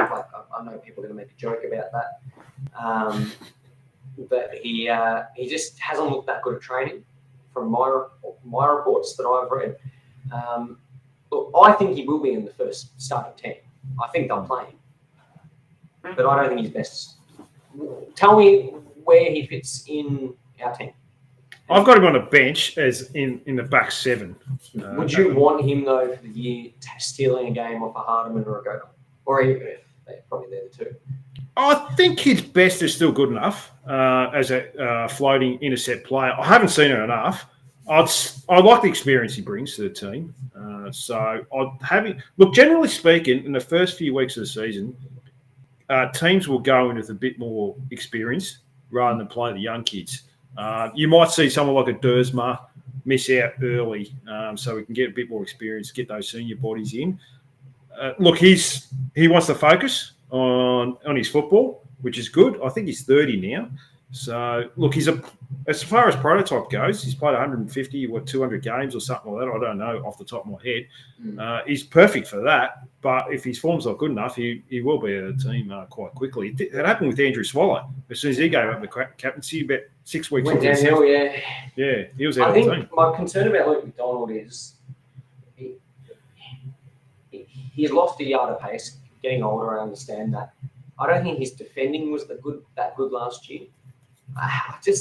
know people are going to make a joke about that. But he just hasn't looked that good at training from my reports that I've read. Look, I think he will be in the first starting 10. I think they'll play him. But I don't think he's best. Tell me where he fits in our team. I've got him on a bench as in the back 7. Would you want him, though, for the year stealing a game off a Hardiman or a Godel? Or they're probably there too. I think his best is still good enough as a floating intercept player. I haven't seen it enough. I like the experience he brings to the team. Look, generally speaking, in the first few weeks of the season, teams will go in with a bit more experience rather than play the young kids. You might see someone like a Dersma miss out early so we can get a bit more experience, get those senior bodies in. Look, he wants to focus on his football, which is good. I think he's 30 now. So, look, as far as prototype goes, he's played 150 or 200 games or something like that. I don't know off the top of my head. He's perfect for that. But if his form's not good enough, he will be at a team quite quickly. It happened with Andrew Swallow. As soon as he gave up the captaincy, about 6 weeks went downhill, yeah. Yeah, he was out of the team. I think my concern about Luke McDonald is he's lost a yard of pace. Getting older, I understand that. I don't think his defending was that good last year. I don't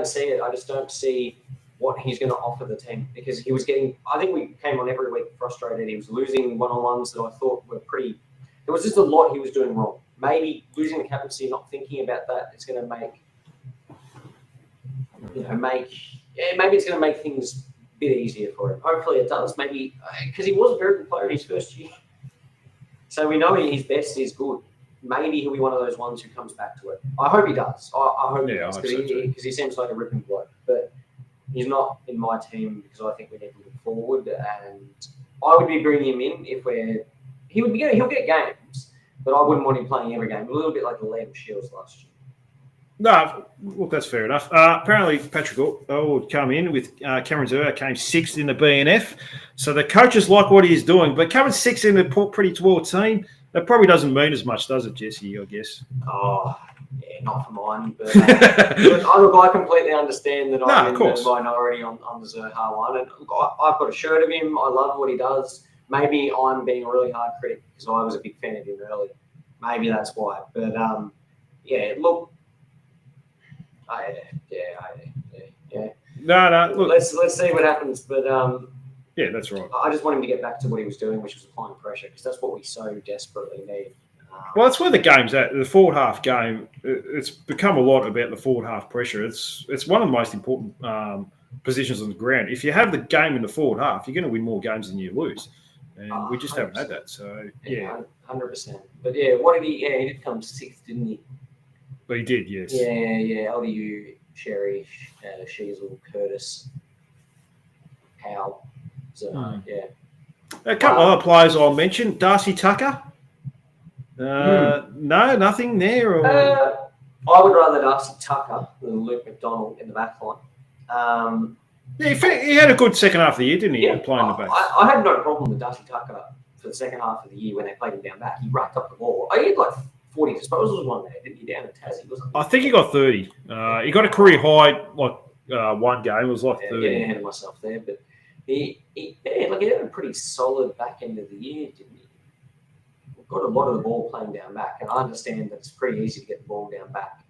see it. I just don't see what he's going to offer the team because he was getting. I think we came on every week frustrated. He was losing one-on-ones that I thought were pretty. There was just a lot he was doing wrong. Maybe losing the captaincy, not thinking about that, it's going to maybe it's going to make things a bit easier for him. Hopefully, it does. Maybe because he was a very good player in his first year, so we know his best is good. Maybe he'll be one of those ones who comes back to it. I hope he does. I hope he does because he seems like a ripping bloke. But he's not in my team because I think we need to look forward. And I would be bringing him in he'll get games, but I wouldn't want him playing every game. A little bit like the Liam Shields last year. No, look, that's fair enough. Apparently, Patrick would come in with Cameron Zerr came 6th in the BNF. So the coaches like what he's doing, but coming 6th in a pretty tall team, that probably doesn't mean as much, does it, Jesse, I guess? Oh, yeah, not for mine. But I completely understand that I'm in the minority on the Zerha one. And look, I've got a shirt of him. I love what he does. Maybe I'm being a really hard critic because I was a big fan of him early. Maybe that's why. But yeah, look, yeah. No. Look, Let's see what happens. But yeah, that's right. I just want him to get back to what he was doing, which was applying pressure, because that's what we so desperately need. Well, that's where the game's at. The forward half game, it's become a lot about the forward half pressure. It's one of the most important positions on the ground. If you have the game in the forward half, you're going to win more games than you lose. And we just haven't had that. So, yeah. 100%. But, yeah, what did he – yeah, he did come sixth, didn't he? But he did, yes. Yeah. LDU, Sherry, Sheasel, Curtis, Howell. So, yeah. A couple other players I'll mention. Darcy Tucker. No, nothing there. Or... I would rather Darcy Tucker than Luke McDonald in the back line. Yeah, he had a good second half of the year, didn't he? Yeah, playing the back. I had no problem with Darcy Tucker for the second half of the year when they played him down back. He racked up the ball. He had like 40 disposals one day, didn't he, down at Tassie? I think he got 30. He got a career high, one game. It was like 30. Getting ahead of myself there. But he had a pretty solid back end of the year, didn't he? Got a lot of the ball playing down back, and I understand that it's pretty easy to get the ball down back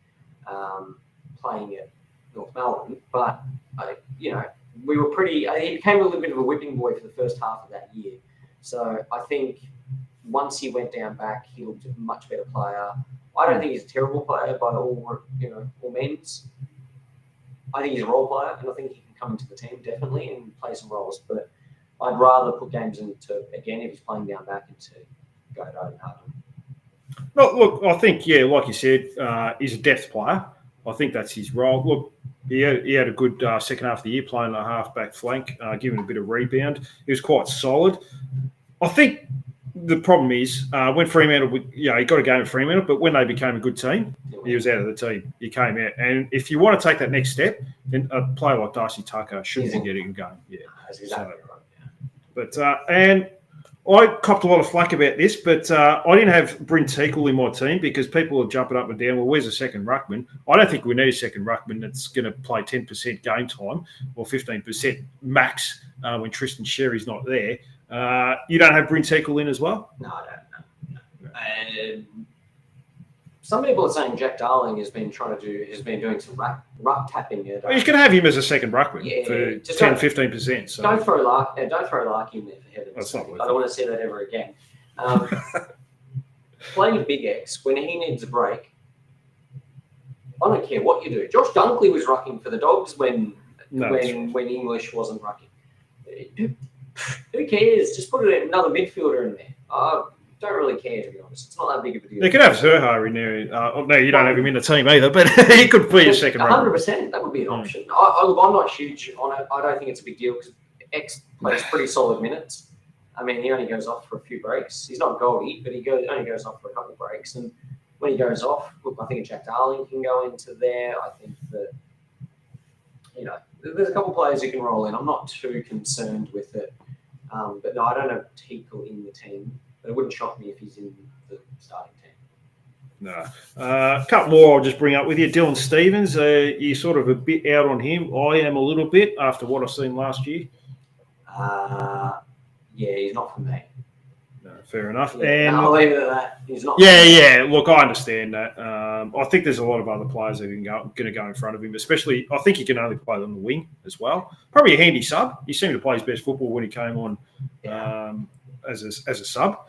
playing at North Melbourne, but we were pretty. He became a little bit of a whipping boy for the first half of that year. So I think once he went down back, he looked a much better player. I don't think he's a terrible player by all means. I think he's a role player, and I think he can come into the team definitely and play some roles. But I'd rather put games into again if he's playing down back into. Go Owen Harding. Look, I think, like you said, he's a depth player. I think that's his role. Look, he had a good second half of the year playing a half-back flank, giving a bit of rebound. He was quite solid. I think the problem is when Fremantle, he got a game at Fremantle, but when they became a good team, he was out of the team. He came out. And if you want to take that next step, then a player like Darcy Tucker should be getting a game. Yeah. That's exactly right. Yeah. But, and... I copped a lot of flack about this, but I didn't have Bryn Teakle in my team because people are jumping up and down. Well, where's a second ruckman? I don't think we need a second ruckman that's going to play 10% game time or 15% max when Tristan Sherry's not there. You don't have Bryn Teakle in as well? No, I don't. Some people are saying Jack Darling has been doing some ruck tapping. Well, you can have him as a second ruckman for 10-15%. So don't throw Lark in there for heaven's sake. I don't want to see that ever again. Playing Big X when he needs a break. I don't care what you do. Josh Dunkley was rucking for the Dogs when English wasn't rucking. Who cares? Just put another midfielder in there. Don't really care, to be honest. It's not that big of a deal. They could have Zerha in there. No, you don't have him in the team either, but he could be a second row. 100%. That would be an option. I'm not huge on it. I don't think it's a big deal because X plays pretty solid minutes. I mean, he only goes off for a few breaks. He's not Goldie, but he only goes off for a couple of breaks. And when he goes off, look, I think Jack Darling can go into there. I think that, there's a couple of players who can roll in. I'm not too concerned with it. But no, I don't have Teakle in the team. But it wouldn't shock me if he's in the starting team. No. A couple more I'll just bring up with you. Dylan Stephens, you're sort of a bit out on him. I am a little bit after what I've seen last year. Yeah, he's not for me. No, fair enough. Yeah, and I'll leave it at that. He's not. Yeah. Look, I understand that. I think there's a lot of other players that are going to go in front of him, especially I think he can only play on the wing as well. Probably a handy sub. He seemed to play his best football when he came on as a sub.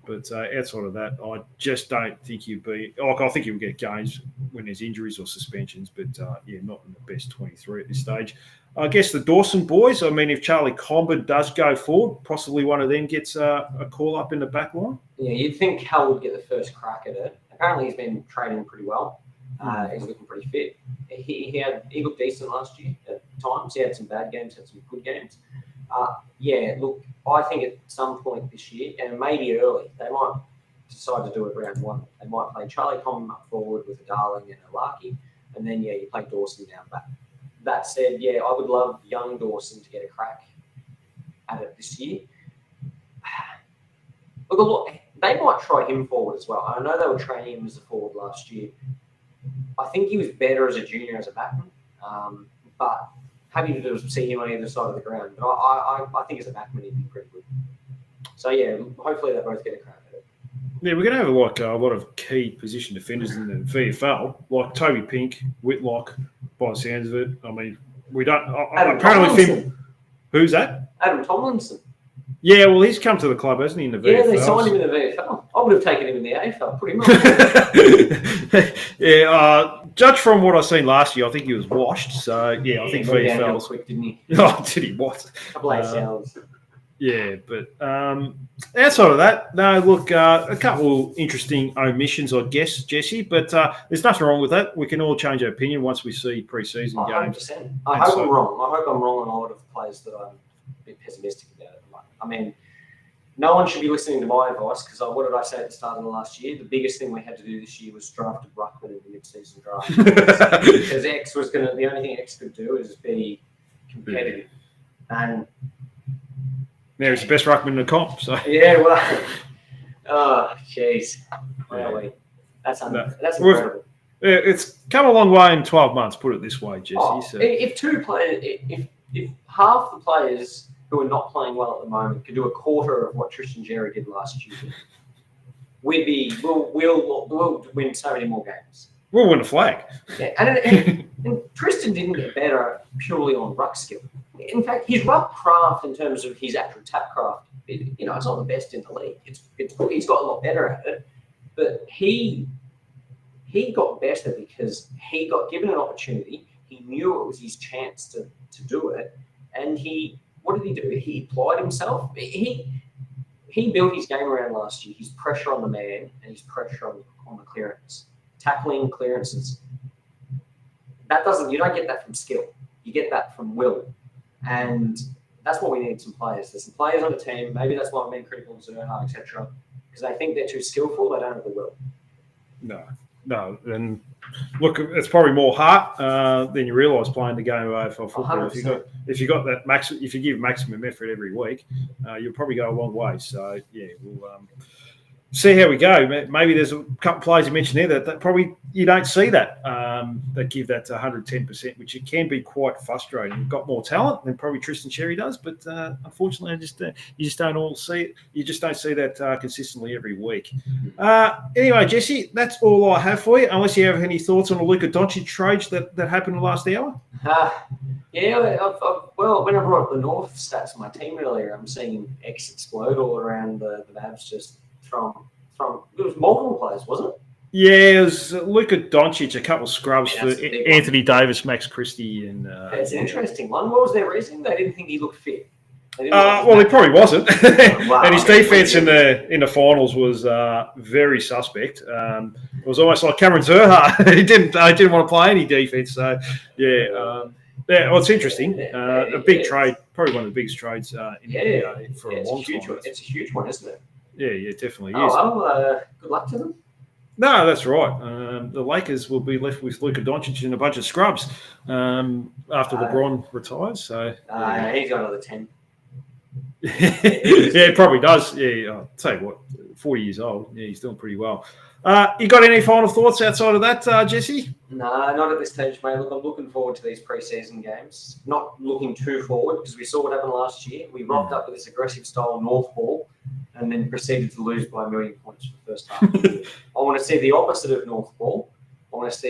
But outside of that, I just don't think he'd be – I think he'll get games when there's injuries or suspensions, but, not in the best 23 at this stage. I guess the Dawson boys, I mean, if Charlie Comben does go forward, possibly one of them gets a call up in the back line. Yeah, you'd think Hal would get the first crack at it. Apparently he's been training pretty well. He's looking pretty fit. He looked decent last year at times. He had some bad games, had some good games. Look, I think at some point this year, and maybe early, they might decide to do it round one. They might play Charlie Comben up forward with a Darling and a Larky, and then, you play Dawson down back. That said, I would love young Dawson to get a crack at it this year. Look, they might try him forward as well. I know they were training him as a forward last year. I think he was better as a junior as a backman, but happy to see him on either side of the ground. But I think as a backman, he'd be pretty good. So, hopefully they both get a crack at it. Yeah, we're going to have a lot of key position defenders in the VFL, like Toby Pink, Whitlock, by the sounds of it. I mean, we don't. Apparently, who's that? Adam Tomlinson. Yeah, well, he's come to the club, hasn't he, in the VFL? Yeah, they signed him in the VFL. I would have taken him in the AFL, pretty much. Yeah, judge from what I've seen last year, I think he was washed. So, yeah, I think VFL. Quick, didn't he? Oh, did he? What? A couple of hours. Yeah, but outside of that, no, look, a couple interesting omissions, I guess, Jesse, but there's nothing wrong with that. We can all change our opinion once we see pre-season games. 100%. I hope I'm wrong. I hope I'm wrong on a lot of the players that I'm a bit pessimistic about. I mean, no one should be listening to my advice because what did I say at the start of the last year? The biggest thing we had to do this year was draft a ruckman in the mid-season draft because X was the only thing X could do is be competitive. And now he's the best ruckman in the comp. So yeah, well, oh jeez, really, that's incredible. It's come a long way in 12 months. Put it this way, Jesse. So. If two players, if half the players who are not playing well at the moment could do a quarter of what Tristan Xerri did last year, we'll win so many more games. We'll win a flag. Yeah, and Tristan didn't get better purely on ruck skill. In fact, his ruck craft in terms of his actual tap craft, it's not the best in the league. He's got a lot better at it, but he got better because he got given an opportunity. He knew it was his chance to do it, and what did he do? He applied himself. He built his game around last year. His pressure on the man and his pressure on the clearance, tackling clearances. You don't get that from skill. You get that from will. And that's what we need some players. There's some players on the team. Maybe that's why I'm being critical of Zerha, etc. Because they think they're too skillful. They don't have the will. No. And look, it's probably more heart than you realise playing the game of AFL football. 100%. If you got that if you give maximum effort every week, you'll probably go a long way. So yeah, we'll see how we go. Maybe there's a couple of players you mentioned there that probably you don't see that give that 110%, which it can be quite frustrating. You've got more talent than probably Tristan Xerri does, but unfortunately, you just don't all see it. You just don't see that consistently every week. Anyway, Jesse, that's all I have for you. Unless you have any thoughts on the Luka Doncic trade that happened in the last hour. Well, when I brought up the North stats of my team earlier, I'm seeing X explode all around the Mavs just. From it was multiple players, wasn't it? Yeah, it was Luka Doncic, a couple of scrubs for Anthony Davis, Max Christie, and it's an interesting one. What was their reason? They didn't think he looked fit. He probably wasn't. And his defense in the finals was very suspect. It was almost like Cameron Zerha. He didn't want to play any defense. So it's interesting. A big trade, probably one of the biggest trades in the NBA for a long time. It's a huge one, isn't it? Yeah, definitely is. Well, good luck to them. No, that's right. The Lakers will be left with Luka Doncic and a bunch of scrubs after LeBron retires. So he's got another 10. Yeah, it probably does. Yeah, I'll tell you what, 40 years old. Yeah, he's doing pretty well. You got any final thoughts outside of that, Jesse? No, not at this stage, mate. Look, I'm looking forward to these pre-season games. Not looking too forward because we saw what happened last year. We rocked up with this aggressive style North ball and then proceeded to lose by 1 million points for the first half of the year. I want to see the opposite of North ball. I just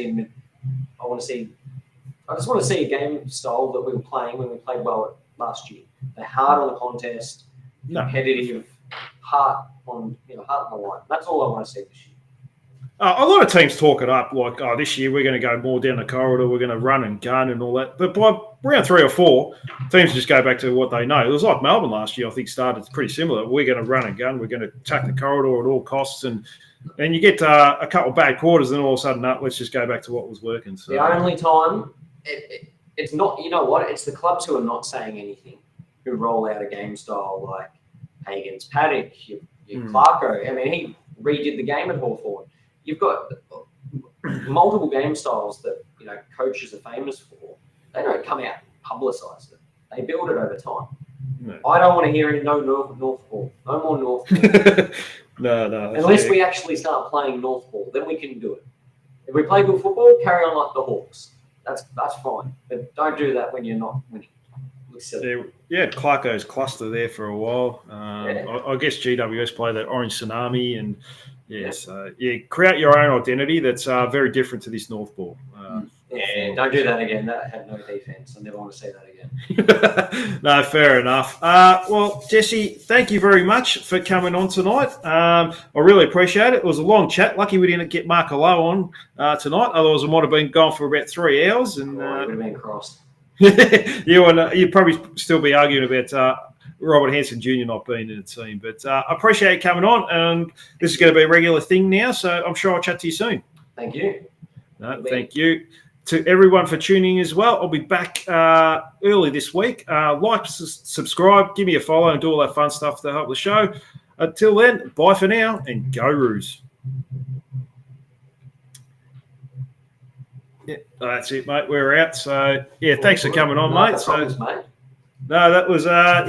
want to see a game style that we were playing when we played well last year. They're hard on the contest, competitive, heart on the line. That's all I want to see this year. A lot of teams talk it up like, this year we're going to go more down the corridor, we're going to run and gun and all that. But by round 3 or 4, teams just go back to what they know. It was like Melbourne last year, I think, started pretty similar. We're going to run and gun, we're going to attack the corridor at all costs. And you get a couple of bad quarters, and all of a sudden, let's just go back to what was working. So the only time, it's not, you know what, it's the clubs who are not saying anything, who roll out a game style like Hagen's Paddock, Clarko. I mean, he redid the game at Hawthorn. You've got multiple game styles that coaches are famous for. They don't come out and publicise it. They build it over time. No. I don't want to hear no North ball. No more North ball. No. Unless we actually start playing North ball, then we can do it. If we play good football, carry on like the Hawks. That's fine. But don't do that when you're not winning. Yeah, Clarko's cluster there for a while. I guess GWS play that Orange Tsunami and Yeah, so create your own identity that's very different to this North ball. Don't do that again. That had no defense. I never want to see that again. No, fair enough. Well, Jesse, thank you very much for coming on tonight. I really appreciate it. It was a long chat. Lucky we didn't get Mark Lowe on tonight. Otherwise, I might have been gone for about 3 hours. And it would have been crossed. You'd probably still be arguing about Robert Hansen Jr. not being in the team. But I appreciate you coming on. And this is going to be a regular thing now. So I'm sure I'll chat to you soon. Thank you. No, thank you. To everyone for tuning in as well. I'll be back early this week. Like, subscribe, give me a follow, and do all that fun stuff to help the show. Until then, bye for now, and go Roos. Yeah, that's it, mate. We're out. So, yeah, thanks for coming on, mate. So, mate. no, that was, yeah.